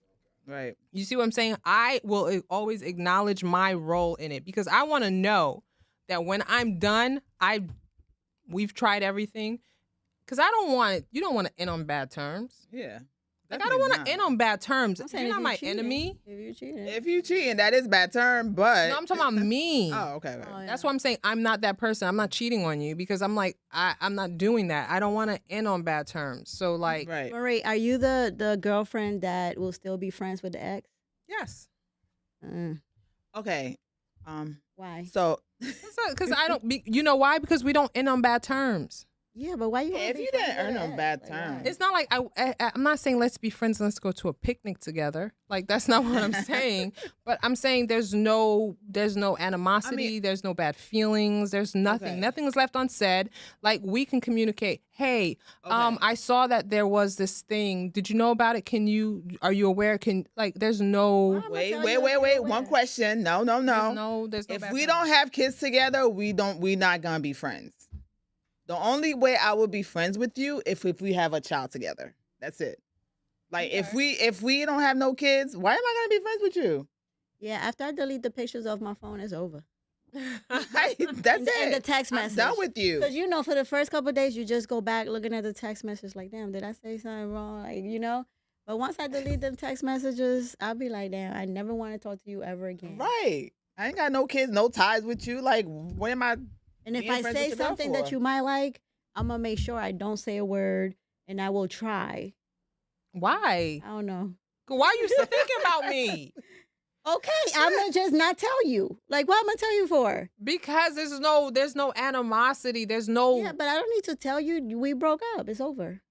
Right. You see what I'm saying? I will always acknowledge my role in it because I want to know that when I'm done, we've tried everything. Because you don't want to end on bad terms. Yeah. Like, I don't want to end on bad terms. I'm saying You're if not my cheating, enemy. If you cheating. If you cheating, that is bad term, but No, I'm talking about me. Oh, okay. Okay. Oh, yeah. That's why I'm saying I'm not that person. I'm not cheating on you because I'm like, I'm not doing that. I don't want to end on bad terms. So, like, Right. Marie, are you the girlfriend that will still be friends with the ex? yes. Okay. Why? So Because I don't, you know why? Because we don't end on bad terms. Yeah, but why you? if you didn't earn on bad terms, It's not like I'm not saying let's be friends and let's go to a picnic together. Like, that's not what I'm saying. But I'm saying there's no animosity. There's no bad feelings. There's nothing. Okay. Nothing is left unsaid. Like, we can communicate. Hey, Okay. I saw that there was this thing. Did you know about it? Are you aware? There's no. Wait. tell you if you're One aware. question. No. There's no If bad we feelings. don't have kids together, we're not gonna be friends. The only way I would be friends with you if we have a child together. That's it. Like if we don't have no kids, why am I gonna be friends with you? Yeah, after I delete the pictures off my phone, it's over. That's and, it. And the text I'm message. done with you. Because for the first couple of days, you just go back looking at the text message like, damn, did I say something wrong? Like. But once I delete them text messages, I'll be like, damn, I never want to talk to you ever again. Right. I ain't got no kids, no ties with you. Like, what am I? And if being I friends say with your girl something that for? you might like, I'm gonna make sure I don't say a word, and I will try. Why? I don't know. Why are you still thinking about me? Okay, I'm gonna just not tell you. Like, what am I gonna tell you for? Because there's no animosity. There's no. Yeah, but I don't need to tell you. We broke up. It's over.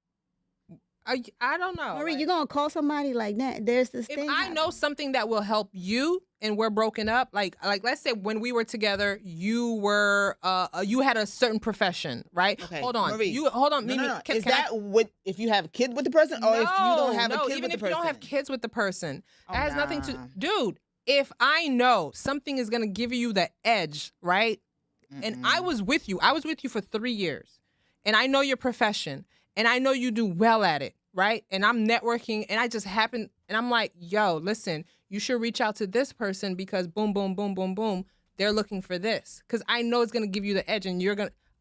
I don't know. Marie, Like, you're gonna call somebody like that. There's this if thing. I know something that will help you and we're broken up, like let's say when we were together, you were you had a certain profession, right? Okay, Hold on. Marie. Hold on. No, Mimi, no. can Is I- that what if you have a kid with the person, or if you don't have a kid even with the if person? you don't have kids with the person, Oh, it has nothing nah. to. Dude, if I know something is gonna give you the edge, right? And I was with you. I was with you for 3 years, and I know your profession, and I know you do well at it, right? And I'm networking, and I just happen, and I'm like, yo, listen, you should reach out to this person because boom, boom, boom, boom, boom, they're looking for this. Because I know it's going to give you the edge and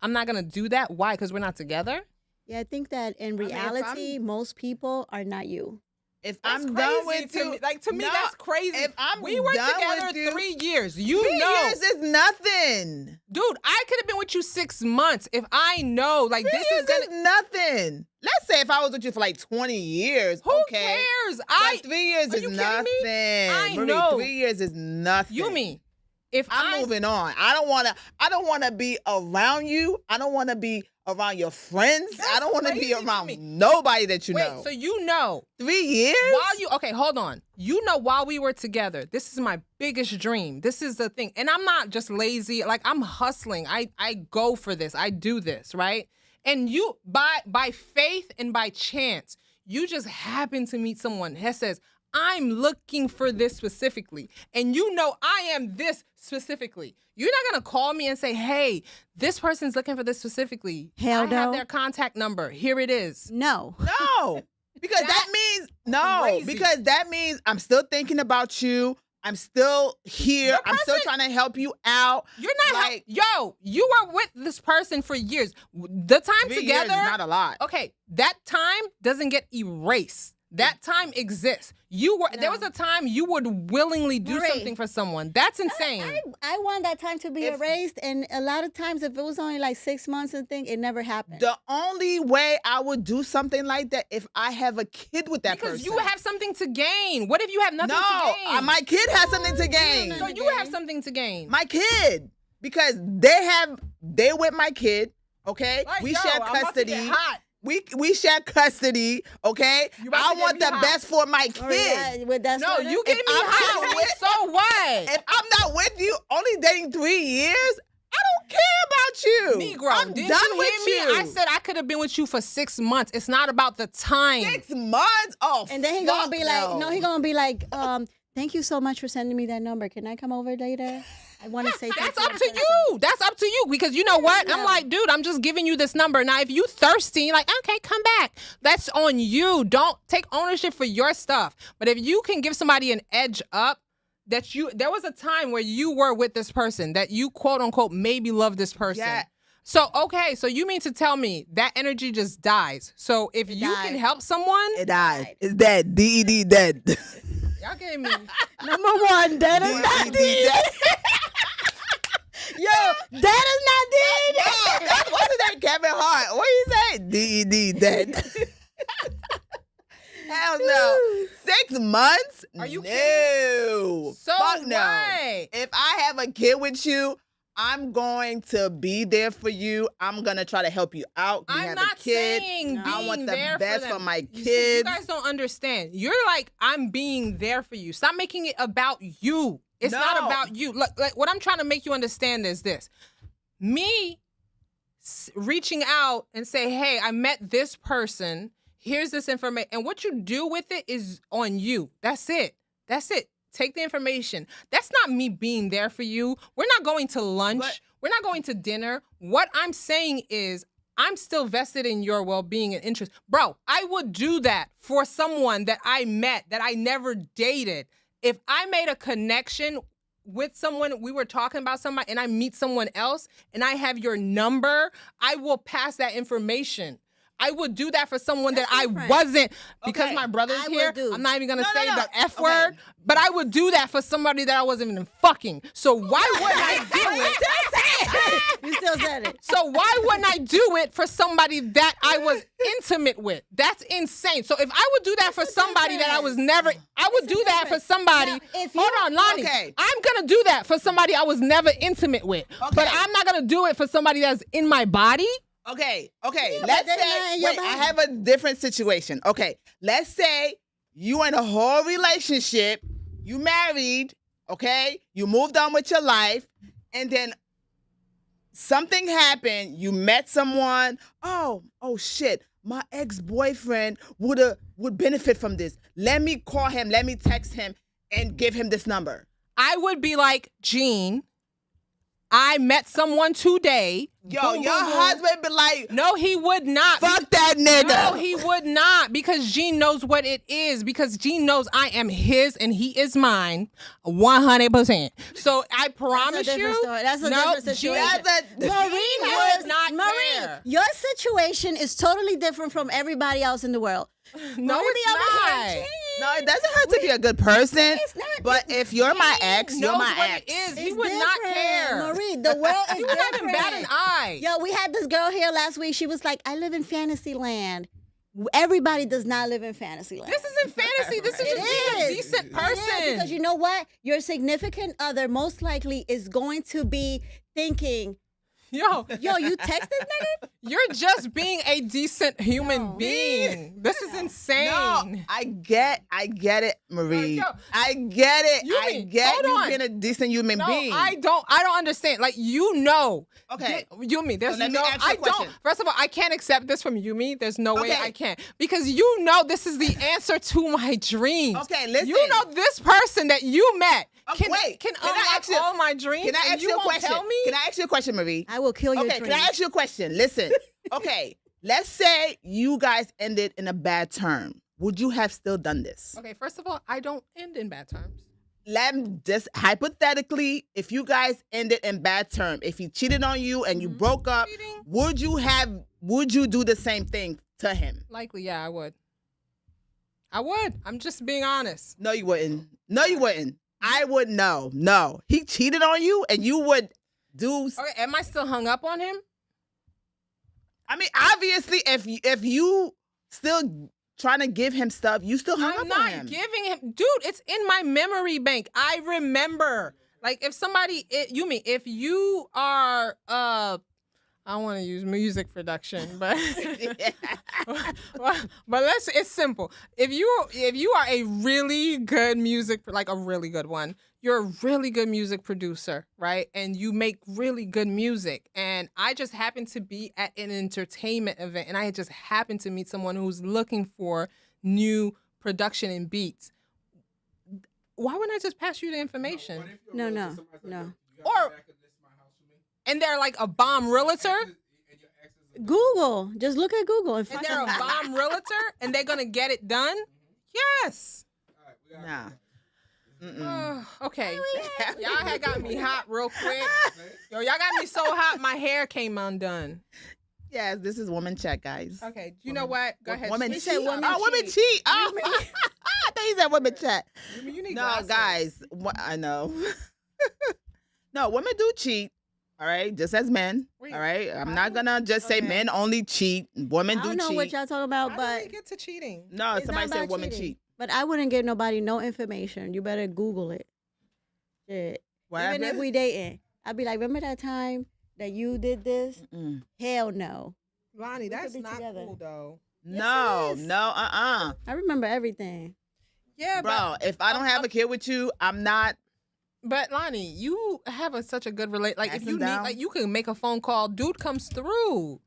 I'm not going to do that. Why? Because we're not together? Yeah, I think that in mean, if reality, most people are not you. If That's I'm crazy done with to you, me. Like, to me, no, that's crazy. If I'm we were done together with you, 3 years. You 3 know. years is nothing. Dude, I could have been with you 6 months if I know, like, 3 this years is going to... is nothing. Let's say if I was with you for like 20 years, Who okay. cares? But 3 years Are is you kidding me? nothing. I Marie, know. 3 years is nothing. You mean, if I'm moving on. I don't wanna be around you. I don't wanna be around your friends. That's I don't wanna crazy be to around me. nobody that you Wait, know. so you know... 3 years? Okay, hold on. You know, while we were together, this is my biggest dream. This is the thing. And I'm not just lazy. Like, I'm hustling. I go for this. I do this, right? And you, by faith and by chance, you just happen to meet someone that says, I'm looking for this specifically. And you know I am this specifically. You're not going to call me and say, hey, this person's looking for this specifically. Hell I have no. their contact number. Here it is. No. No. Because that means crazy. because that means I'm still thinking about you. I'm still here. The I'm still person- trying to help you out. You're not like you were with this person for years. The time 3 together, years is not a lot. okay, that time doesn't get erased. That time exists. There was a time you would willingly do Marie. something for someone. That's insane. I want that time to be erased, and a lot of times, if it was only like 6 months and thing, it never happened. The only way I would do something like that if I have a kid with that Because person. you have something to gain. What if you have nothing to No, gain? my kid has something to gain. so you have something to gain. My kid, because they with my kid. Okay, Like, we yo, share I'm about to get custody. hot. We share custody. Okay, You about I to get want me the hot. best for my Or, yeah, kid. with that No, sort of- you get me I'm hot. not with- So what? If I'm not with you, only dating 3 years, I don't care about you. Negro, I'm didn't done you with hear you. me? I said I could have been with you for 6 months. It's not about the time. 6 months. Oh, And then he fuck gonna be like, no. no, he gonna be like, thank you so much for sending me that number. Can I come over later? I want to say thank That's up you. to you. That's up to you. Because you know what? I'm Yeah. like, dude, I'm just giving you this number. Now, if you thirsty, like, okay, come back. That's on you. Don't take ownership for your stuff. But if you can give somebody an edge up, there was a time where you were with this person that you quote unquote maybe love this person. Yeah. So, okay, so you mean to tell me that energy just dies. So if you can died. help someone, It died. It's dead. DED dead. y'all gave me. Number one, that is not DED deed. dead. Yo, that is not deed. No, that wasn't that Kevin Hart. What you say? DED dead. Hell no. 6 months? Are you No. So Fuck no. what? If I have a kid with you, I'm going to be there for you. I'm going to try to help you out. You I'm have not a kid. saying being I want the there best for, for them. my You see, kids. You guys don't understand. You're like, I'm being there for you. Stop making it about you. It's not No. about you. Look, like, what I'm trying to make you understand is this. Me reaching out and say, hey, I met this person. Here's this information. And what you do with it is on you. That's it. That's it. Take the information. That's not me being there for you. We're not going to lunch. But- We're not going to dinner. What I'm saying is I'm still vested in your well-being and interest. Bro, I would do that for someone that I met, that I never dated. If I made a connection with someone, we were talking about somebody, and I meet someone else, and I have your number, I will pass that information. I would do that for someone That's that different. I wasn't, because Okay. my brother's I would here. do. I'm not even gonna No, say no, no. the F Okay. word, but I would do that for somebody that I wasn't even fucking. So why wouldn't I do it? You still said it. So why wouldn't I do it for somebody that I was intimate with? That's insane. So if I would do that for the somebody that I was difference. never, I would It's the do that for difference. somebody. Now, if Hold you- on, Lonnie. Okay. I'm gonna do that for somebody I was never intimate with. But Okay. I'm not gonna do it for somebody that's in my body. Okay. Yeah, Let's but they're not say, in your wait, I body. have a different situation. Okay. Let's say you in a whole relationship, you married, okay? You moved on with your life, and then something happened. You met someone. Oh shit. My ex-boyfriend would benefit from this. Let me call him. Let me text him and give him this number. I would be like, Gene, I met someone today. Yo, Boom, your boom, boom. husband be like, No, he would not. fuck that nigga. No, he would not, because Gene knows what it is, because Gene knows I am his and he is mine 100%. So I promise That's a different you. story. That's a no, different Gene- situation. Marie would not Marie, care. your situation is totally different from everybody else in the world. No, Marie it's be over not. here, No, it doesn't have to be a good person. It's not. But if you're my ex, He you're knows my what ex. it is. He It's would not different, care. Marie, the world is He would not even bat an different. eye. Yo, we had this girl here last week. She was like, I live in fantasy land. Everybody does not live in fantasy land. This isn't fantasy. This is It just being a is. decent It person. is, because you know what? Your significant other most likely is going to be thinking, Yo, you text this nigga? you're just being a decent human No. being. This is insane. No, I get it, Marie. Yo, I get it. you I mean- get hold you on. being a decent human No, being. I don't understand. Like, you know. Okay. Yumi, there's So let me no, ask you a I question. don't. First of all, I can't accept this from Yumi. There's no way Okay. I can. Because you know this is the answer to my dreams. Okay, listen. You know this person that you met Okay, can, wait, can can I unlock ask you- all my dreams. Can I and ask you a won't question? Tell me? Can I ask you a question, Marie? I will kill your Okay, dreams. can I ask you a question? Listen. Okay, let's say you guys ended in a bad term. Would you have still done this? Okay, first of all, I don't end in bad terms. Let me just hypothetically, if you guys ended in bad term, if he cheated on you and you broke up, Cheating? would you do the same thing to him? Likely, yeah, I would. I would. I'm just being honest. No, you wouldn't. No, you wouldn't. I would no. No. He cheated on you and you would do Okay, am I still hung up on him? I mean, obviously if you still trying to give him stuff, you still hung I'm up not on him. giving him, dude. It's in my memory bank. I remember. Like, if somebody, if you are, I don't want to use music production, but it's simple. If you are a really good music, like a really good one, you're a really good music producer, right? And you make really good music. And I just happened to be at an entertainment event, and I just happened to meet someone who's looking for new production and beats. Why wouldn't I just pass you the information? No. Or- And they're like a bomb realtor, Google. Just look at Google and and find they're a out. bomb realtor, and they're gonna get it done. Yes. Nah. Mm-mm. Okay. Y'all had got me hot real quick. Yo, y'all got me so hot, my hair came undone. Yes, this is woman check, guys. Okay. You know what? Go ahead. Women He cheat. said women Oh, women cheat. cheat. Oh, I thought he said women check. You need No, glasses. guys. I know. No, women do cheat. All right, just as men. Wait, all right, I'm how not do- gonna just say okay. men only cheat. Women I do don't know cheat. what y'all talking about, How but did we get to cheating? No, it's somebody not said about women cheating. cheat. But I wouldn't give nobody no information. You better Google it. Shit. What Even if happened? we dating, I'd be like, remember that time that you did this? Mm. Hell no. Lonnie, We could that's be not together. cool though. No, is. no, I remember everything. Yeah, bro. If I don't have a kid with you, I'm not. But Lonnie, you have such a good relate. Like, if Pass you him need, down. like, you can make a phone call. Dude comes through.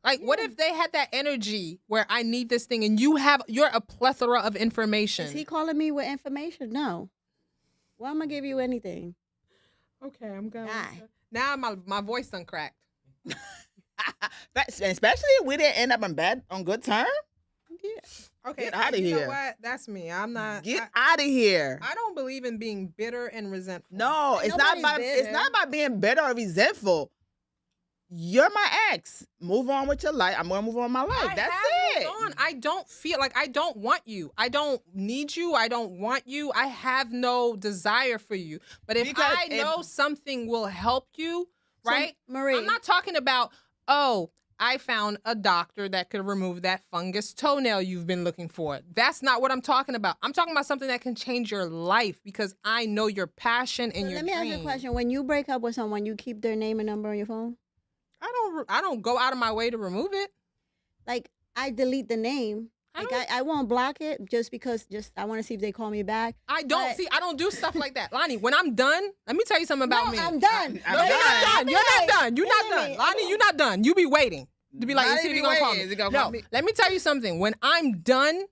Like, what if they had that energy where I need this thing, and you're a plethora of information. Is he calling me with information? No. Well, I'm gonna give you anything. Okay, I'm going. Die. Now my voice done cracked. Especially if we didn't end up in bed on good terms. Okay, Get outta you here. know what? That's me. I'm not. Get out of here. I don't believe in being bitter and resentful. No, Ain't it's not nobody about. It's bitter. not about being bitter or resentful. You're my ex. Move on with your life. I'm gonna move on with my life. I That's have it. moved on. I don't feel like I don't want you. I don't need you. I don't want you. I have no desire for you. But if Because I know something will help you, So, right? Marie. I'm not talking about, oh, I found a doctor that could remove that fungus toenail you've been looking for. That's not what I'm talking about. I'm talking about something that can change your life because I know your passion and So your let me ask you a dream. question. When you break up with someone, you keep their name and number on your phone? I don't go out of my way to remove it. Like, I delete the name. I Like, don't- I won't block it just because I want to see if they call me back. I don't But- see. I don't do stuff like that, Lonnie. When I'm done, let me tell you something about no, me. I'm done. I'm No, done. you're not done. You're not done. You're Wait not a done. minute. Lonnie, you're not done. You be waiting to be like, Lonnie is he be gonna call waiting. me? Is he gonna No, call me? let me tell you something. When I'm done,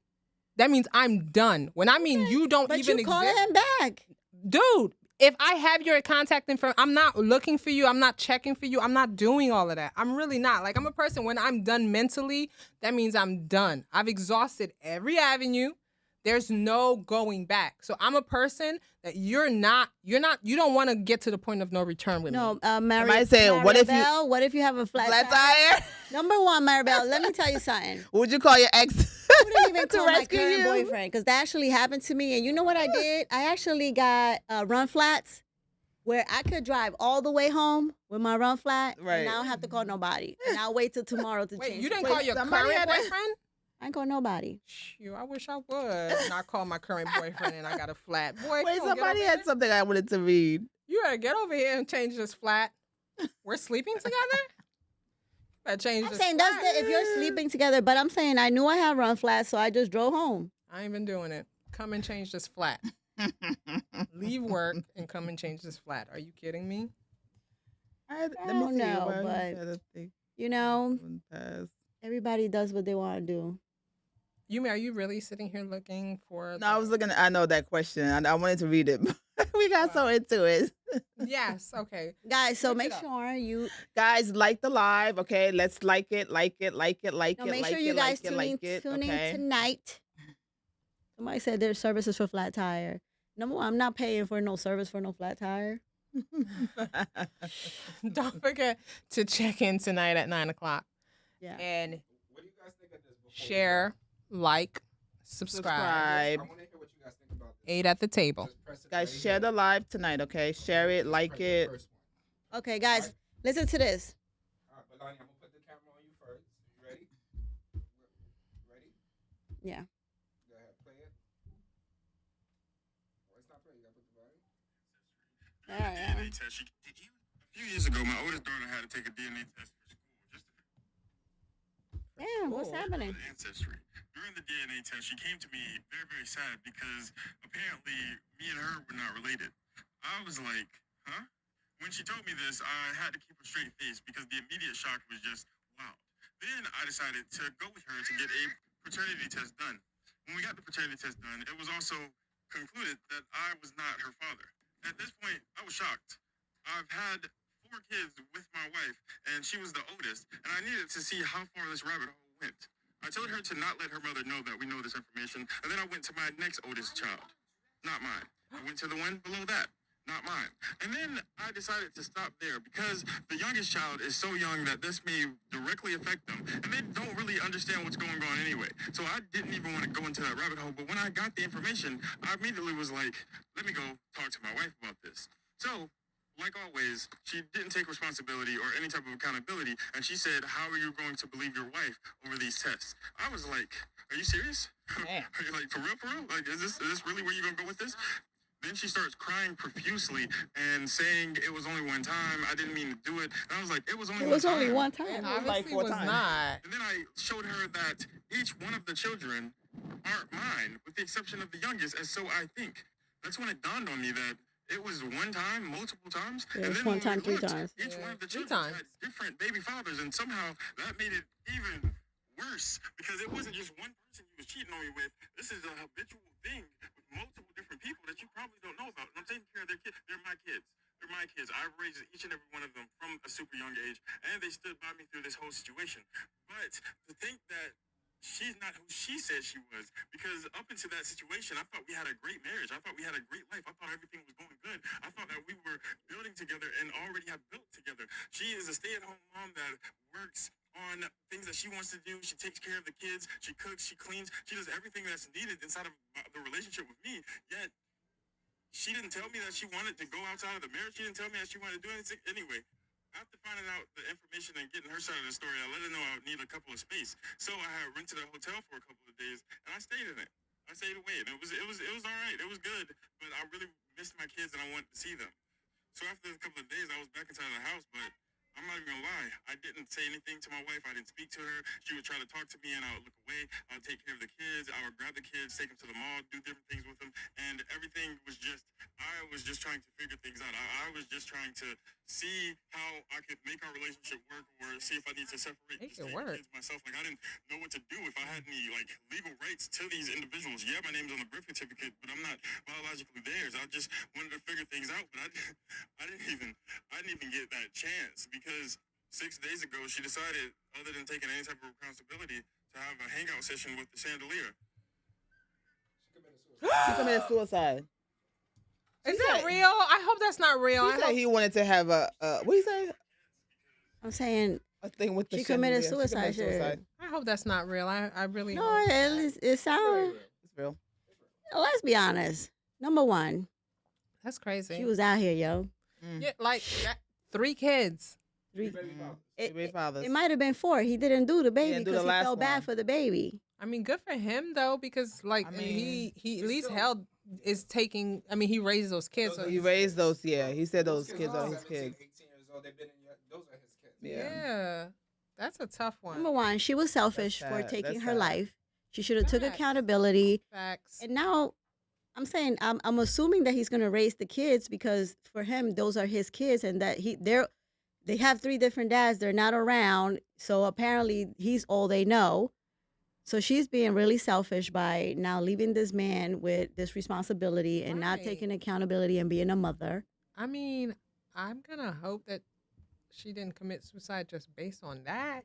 that means I'm done. When I mean you don't But even you calling exist, him back. dude. if I have your contact information, I'm not looking for you. I'm not checking for you. I'm not doing all of that. I'm really not. Like, I'm a person, when I'm done mentally, that means I'm done. I've exhausted every avenue. There's no going back. So I'm a person that you don't want to get to the point of no return with No, me. Somebody say, what if you Maribel, what if you have a flat flat tire? tire? Number one, Maribel, let me tell you something. Would you call your ex I wouldn't even to call my rescue current you? boyfriend because that actually happened to me. And you know what I did? I actually got run flats where I could drive all the way home with my run flat, Right. and I don't have to call nobody. And I'll wait till tomorrow to Wait, change. you didn't it. call your somebody current had a- boyfriend? I ain't call nobody. Shoot, I wish I would. Not call my current boyfriend and I got a flat. Boy, if Wait, you don't get somebody over had here, something I wanted to read. you better get over here and change this flat. We're sleeping together? Better change I'm this saying flat. if you're sleeping together, but I'm saying I knew I had run flats, so I just drove home. I ain't been doing it. Come and change this flat. Leave work and come and change this flat. Are you kidding me? I don't know, but you know, everybody does what they want to do. Yumi, are you really sitting here looking for? No, I was looking. I know that question. I wanted to read it. But we got so into it. Yes. Okay. Guys, so Look it make up. sure you Guys, like the live. Okay, let's like it. no, make sure you guys tune in tonight. Somebody said there's services for flat tire. Number one, I'm not paying for no service for no flat tire. Don't forget to check in tonight at 9:00 Yeah. and What do you guys think of this? Before we share, like, subscribe. I want to hear what you guys think about this. 8 at the table. Just press it Guys, right share here. the live tonight. Okay, share it, Just like press the it. first one. Okay, guys, listen to this. All right, Belani, I'm gonna put the camera on you first. You ready? Ready? Yeah. Go ahead, play it. Well, it's not playing. You gotta put the volume. DNA test. A few years ago, my oldest daughter had to take a DNA test for school just to Damn, what's Cool. happening? her ancestry. During the DNA test, she came to me very, very sad because apparently me and her were not related. I was like, huh? When she told me this, I had to keep a straight face because the immediate shock was just wow. Then I decided to go with her to get a paternity test done. When we got the paternity test done, it was also concluded that I was not her father. At this point, I was shocked. I've had 4 kids with my wife, and she was the oldest, and I needed to see how far this rabbit hole went. I told her to not let her mother know that we know this information, and then I went to my next oldest child, not mine. I went to the one below that, not mine. And then I decided to stop there because the youngest child is so young that this may directly affect them, and they don't really understand what's going on anyway. So I didn't even want to go into that rabbit hole, but when I got the information, I immediately was like, let me go talk to my wife about this. So, like always, she didn't take responsibility or any type of accountability, and she said, how are you going to believe your wife over these tests? I was like, are you serious? Man. Are you like, for real? Like, is this really where you're going to go with this? Then she starts crying profusely and saying it was only one time. I didn't mean to do it. And I was like, it was only It one was time. only one It time. was like obviously 4 was times. not. And then I showed her that each one of the children aren't mine, with the exception of the youngest, as so I think. That's when it dawned on me that it was one time, multiple times, Yeah, and it's then one when time, we 3 looked, times. each Yeah, one of the 3 children times. had different baby fathers, and somehow that made it even worse because it wasn't just one person you was cheating on me with. This is a habitual thing with multiple different people that you probably don't know about. And I'm taking care of their kids. They're my kids. They're my kids. I've raised each and every one of them from a super young age, and they stood by me through this whole situation. But to think that she's not who she said she was, because up until that situation, I thought we had a great marriage. I thought we had a great life. I thought everything was going good. I thought that we were building together and already have built together. She is a stay-at-home mom that works on things that she wants to do. She takes care of the kids. She cooks. She cleans. She does everything that's needed inside of the relationship with me. Yet she didn't tell me that she wanted to go outside of the marriage. She didn't tell me that she wanted to do anything. Anyway, after finding out the information and getting her side of the story, I let her know I would need a couple of space. So I had rented a hotel for a couple of days, and I stayed in it. I stayed away, and it was all right. It was good, but I really missed my kids, and I wanted to see them. So after a couple of days, I was back inside the house, but I'm not even gonna lie. I didn't say anything to my wife. I didn't speak to her. She would try to talk to me, and I would look away. I would take care of the kids. I would grab the kids, take them to the mall, do different things with them, and everything was just. I was just trying to figure things out. I was just trying to see how I could make our relationship work, or see if I need to separate Make these it three work. kids myself. Like, I didn't know what to do, if I had any like legal rights to these individuals. Yeah, my name's on the birth certificate, but I'm not biologically theirs. I just wanted to figure things out, but I didn't even get that chance, because 6 days ago she decided, other than taking any type of responsibility, to have a hangout session with the chandelier. She committed suicide. Is that real? I hope that's not real. He said he wanted to have a what you say? I'm saying A thing with the she committed chandelier. She suicide. committed I hope that's not real. I really No, hope that. it sounds. It's real. Let's be honest. Number one, That's crazy. she was out here, yo. Yeah, like 3 kids. Baby fathers. It might have been 4. He didn't do the baby didn't do because the he last felt bad one. for the baby. I mean, good for him though, because like I mean, he at least held is taking. I mean, he raised those kids. So He raised those. Yeah, he said those kids are his 17, kids. 18 years old. They've been in those are his kids. yeah, that's a tough one. Number one, she was selfish That's for sad. taking That's her sad. life. She should have took Facts. accountability. Facts. And now I'm saying I'm assuming that he's gonna raise the kids because for him those are his kids and that they have 3 different dads. They're not around, so apparently he's all they know. So she's being really selfish by now leaving this man with this responsibility and not Right. taking accountability and being a mother. I mean, I'm gonna hope that she didn't commit suicide just based on that.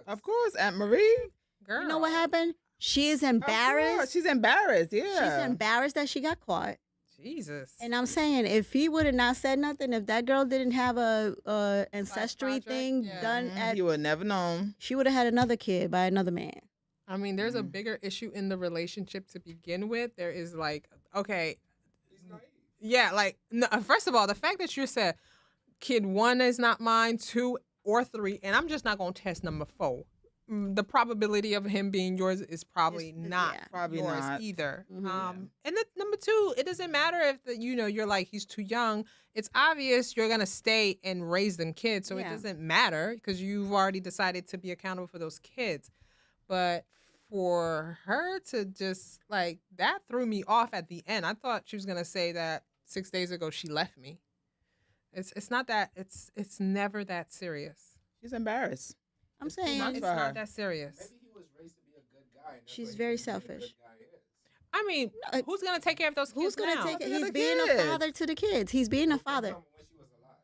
Of course, Aunt Marie. Girl, You know what happened? She is Of course, embarrassed. she's embarrassed. Yeah. She's embarrassed that she got caught. Jesus. And I'm saying, if he would have not said nothing, if that girl didn't have a ancestry project, thing yeah. done at, You would never known. she would have had another kid by another man. I mean, there's a bigger issue in the relationship to begin with. There is like, okay, yeah, like no, first of all, the fact that you said kid 1 is not mine, 2 or 3, and I'm just not gonna test number 4. The probability of him being yours is probably It's- not yeah. Probably yours not. either. Mhm. And then number 2, it doesn't matter if you're like he's too young. It's obvious you're gonna stay and raise them kids, so it Yeah. doesn't matter because you've already decided to be accountable for those kids. But for her to just like that threw me off at the end. I thought she was gonna say that 6 days ago she left me. It's not that it's never that serious. She's embarrassed. I'm It's too saying much It's for her. not that serious. Maybe he was raised to be a good guy. and that's She's why he very thinks being a good selfish. guy is. I mean, No, who's gonna take care of those kids who's gonna now? take it? Look at He's the being a kids. father to the kids. He's being a I'm father. talking when she was alive.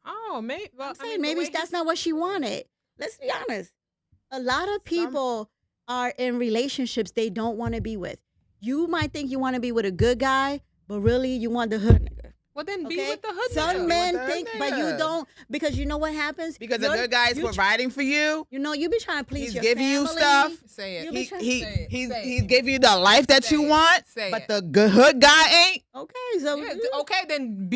Oh, maybe. Well, I'm I saying mean, the maybe way that's he's- not what she wanted. Let's be honest. A lot of people are in relationships they don't want to be with. You might think you want to be with a good guy, but really you want the hood nigga. Well, then be Okay? with the hood Some nigga. men With the hood think, but you nigga. don't, because you know what happens? Because the You're- good guy is you providing for you. You know, you be trying to please He's your giving you family. stuff. Say it. You He be trying- he Say it. he's Say he's it. giving you the life that Say you it. want, Say but it. the good hood guy ain't. Okay, so Yeah, okay, then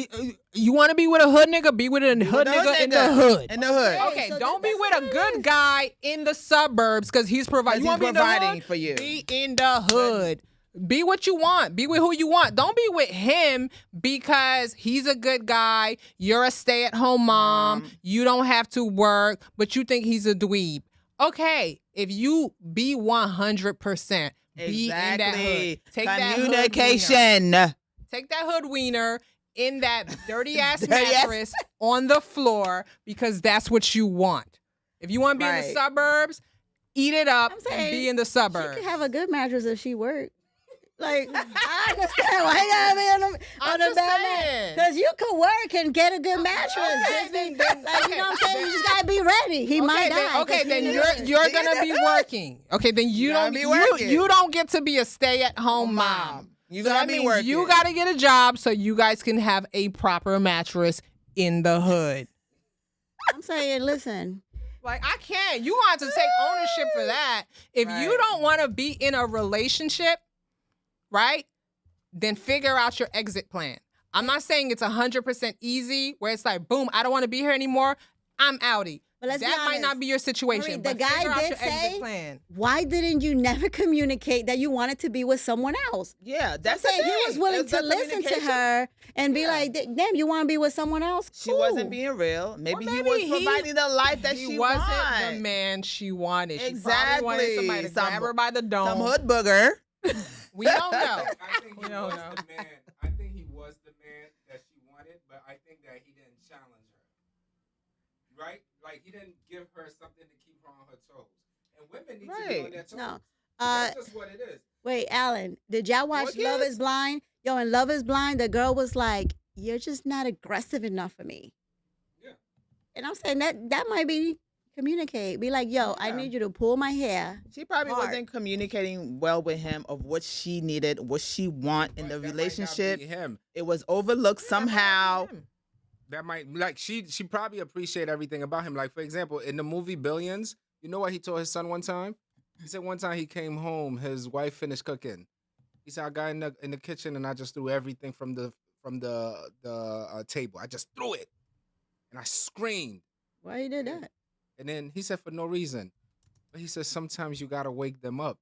you want to be with a hood nigga? Be with a hood the nigga hood in nigga. the hood. In the hood. Okay. Okay, so don't be that's with what a it good is. guy in the suburbs because he's providing. Because You want he's to be in the providing hood? for you. Be in the hood. Be what you want. Be with who you want. Don't be with him because he's a good guy. You're a stay-at-home mom. You don't have to work, but you think he's a dweeb. Okay, if you be 100%, be in that hood. Exactly. Take that hood wiener. Communication. Take that hood wiener in that dirty ass Dirty ass- mattress on the floor because that's what you want. If you want to be in the Right. suburbs, eat it up I'm and saying be in the she suburbs. could have a good mattress if she worked. Like, I understand why you gotta be on I'm the just bad saying. because you could work and get a good mattress. Okay, Just be- then- like, you know what I'm saying? You just gotta be ready. He might die. Okay, 'cause then he- you're gonna be working. Okay, then you gotta don't be you, working. you don't get to be a stay-at-home mom. You So gotta that be means working. you gotta get a job so you guys can have a proper mattress in the hood. I'm saying, listen, Like I can't. You want to take ownership for that. If you Right. don't want to be in a relationship, right? Then figure out your exit plan. I'm not saying it's 100% easy where it's like, boom, I don't want to be here anymore. I'm outie. But let's be that might honest. not be your situation. Marie, but the guy figure out did your say- exit plan. why didn't you never communicate that you wanted to be with someone else? Yeah, I'm that's the saying thing. he was willing That's to the listen to communication. her and be Yeah. like, damn, you want to be with someone else? She Cool. wasn't being real. Maybe, Well, he maybe was he- providing the life that He she wasn't wanted. the man she wanted. She Exactly. probably wanted somebody to grab her by the dome. Some hood booger. We don't know. I think We he don't was know. the man. I think he was the man that she wanted, but I think that he didn't challenge her. right? Like he didn't give her something to keep her on her toes. And women need to be Right. on their toes. No. That's just what it is. Wait, Alan, did y'all watch Four Love kids? is Blind? Yo, in Love is Blind, the girl was like, "You're just not aggressive enough for me." Yeah. And I'm saying that might be communicate. Be like, "Yo, I Yeah. need you to pull my hair." She probably Hard. wasn't communicating well with him of what she needed, what she want in But the that might not relationship. be him. It was overlooked Yeah, that might somehow. be him. That might like she probably appreciate everything about him. Like for example, in the movie Billions, you know what he told his son one time? He said one time he came home, his wife finished cooking. He said I got in the kitchen and I just threw everything from the table. I just threw it, and I screamed. Why you did Yeah. that? And then he said for no reason, but he said sometimes you gotta wake them up.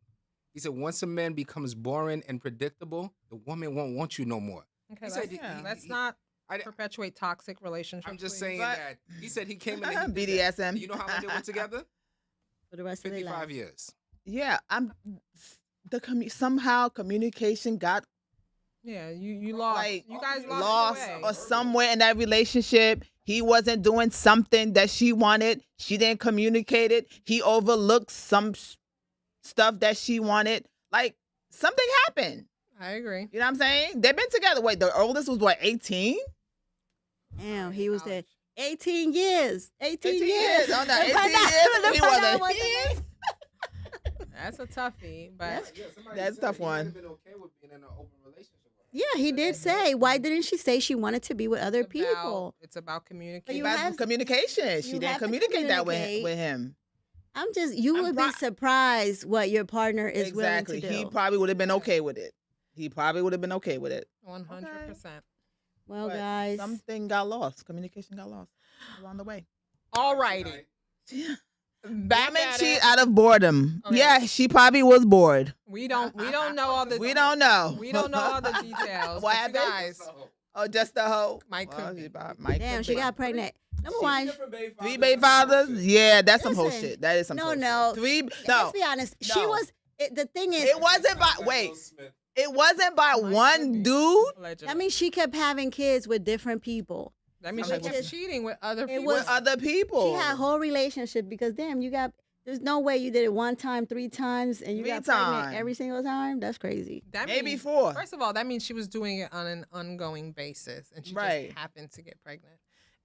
He said once a man becomes boring and predictable, the woman won't want you no more. Okay, He said let's not I- perpetuate toxic relationships. I'm just please. saying But- that he said he came in and he did that. BDSM. You know how long they were together? For the rest of their 55 life. years. Yeah, somehow communication got Yeah, you lost. like you guys lost your way. or somewhere in that relationship. He wasn't doing something that she wanted. She didn't communicate it. He overlooked some stuff that she wanted. Like something happened. I agree. You know what I'm saying? They've been together. Wait, the oldest was what, 18? Damn, he was there College. 18 years. 18 18 years. years. Oh, no, They 18 find out- years. they He find wasn't out what here. it is. That's a toughie, but That's a tough He one. might have been okay with being in an open relationship with her. Yeah, he did say. Why didn't she say she wanted to be with other it's about- people? It's about communication. you About have- communication. She you didn't have to communicate that communicate. with him. I'm just, you I'm would be surprised what your partner is Exactly. willing to do. He probably would have been okay with it. He probably would have been okay with it. 100%. Well, But guys, something got lost. Communication got lost along the way. All righty. Back Women at cheat it. out of boredom. Okay. Yeah, she probably was bored. We don't know all the We don't know. We don't know all the details. What but you happened? guys Oh, just the hoe. might Well, could be. might damn, could she be. got pregnant. Number one, Three baby fathers. Yeah, that's some whole Listen, shit. That is some. no, whole no. shit. Three. let's No, be honest. She No. was, the thing is, it wasn't by. Wait, it wasn't by Might could one be. dude. Allegedly. I mean, she kept having kids with different people. that means I'm she like, was cheating with other It people. was- With other people. She had a whole relationship because, damn, there's no way you did it one time, 3 times, and you Three got pregnant times. every single time. That's crazy. That Maybe means, 4. First of all, that means she was doing it on an ongoing basis, and she Right. just happened to get pregnant.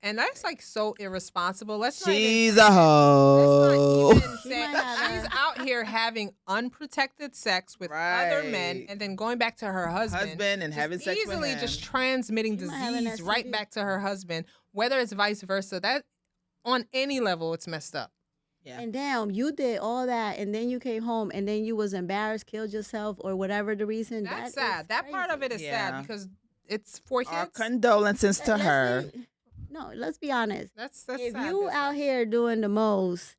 And that's like so irresponsible. Let's not even- She's a let's hoe. not even She say might have she's a- out here having unprotected sex with other men, Right. and then going back to her husband, Husband and just having sex with easily him. just transmitting She might have an disease right STD. back to her husband. Whether it's vice versa, that on any level, it's messed up. Yeah. And damn, you did all that, and then you came home, and then you was embarrassed, killed yourself, or whatever the reason. That's that is sad. That part of crazy. it is Yeah. sad because it's 4 Our kids. condolences to Let's her. let's be honest. That's If sad you business. out here doing the most,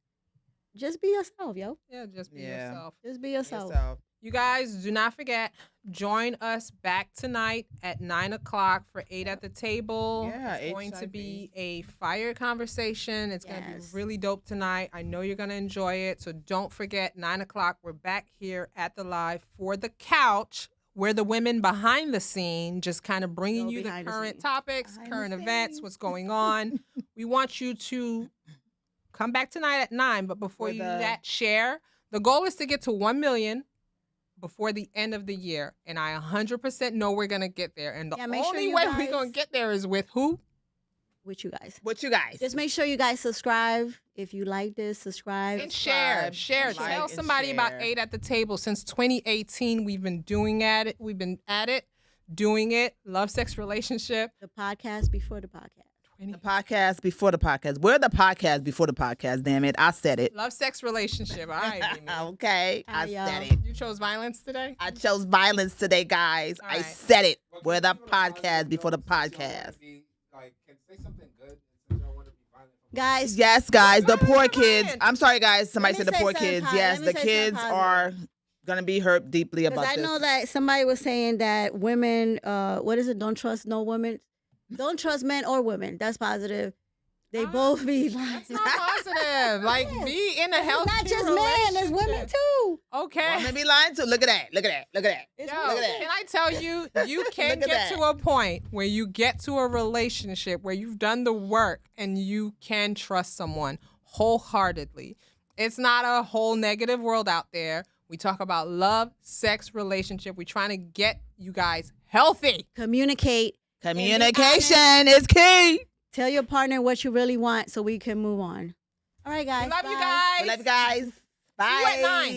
just be yourself, yo. yeah, just be Yeah. yourself. Just be yourself. Yourself. You guys do not forget, join us back tonight at 9:00 for 8 at the Table. Yeah, it's going to HIB. be a fire conversation. It's going to be Yes. really dope tonight. I know you're going to enjoy it. So don't forget, 9:00, we're back here at the live for the couch. We're the women behind the scene, just kind of bringing Go you the behind the current scenes. topics, Behind the current events, scenes. what's going on. We want you to come back tonight at 9, but before For you do the- that, share. The goal is to get to 1 million before the end of the year, and I 100% know we're gonna get there. And the Yeah, make sure only you way we're guys- gonna get there is with who? With you guys. What you guys? Just make sure you guys subscribe. If you like this, subscribe. And share. Subscribe, like, Tell and somebody about share. 8 at the Table. Since 2018, we've been doing at it. We've been at it, doing it. Love, sex, relationship. The podcast before the podcast. The podcast before the podcast. We're the podcast before the podcast, damn it. I said it. Love, sex, relationship. All right, Mimi. Okay. I Hi, y'all. said it. You chose violence today? I chose violence today, guys. All I right. said it. We're the podcast before the podcast. Like, can say something good since y'all want to be violent. Guys, Yes, guys, the Ryan, poor Ryan. kids. I'm sorry, guys. Somebody Let said me the say poor something kids. positive. Yes, Let me the say something kids positive. are gonna be hurt deeply because about I this. know that somebody was saying that women, what is it? Don't trust no women. Don't trust men or women. That's positive. They both be lying. That's not positive. Like, be in a It's healthy not just men, it's women relationship. too. Okay. Women be lying too. Look at that. Look at that. Look at that. It's Yo, Look at that. can I tell you, you can Look at get that. to a point where you get to a relationship where you've done the work and you can trust someone wholeheartedly. It's not a whole negative world out there. We talk about love, sex, relationship. We're trying to get you guys healthy. Communicate. Communication is key. Tell your partner what you really want so we can move on. All right, guys. Love you bye. guys. We love you guys. Bye. See you at 9.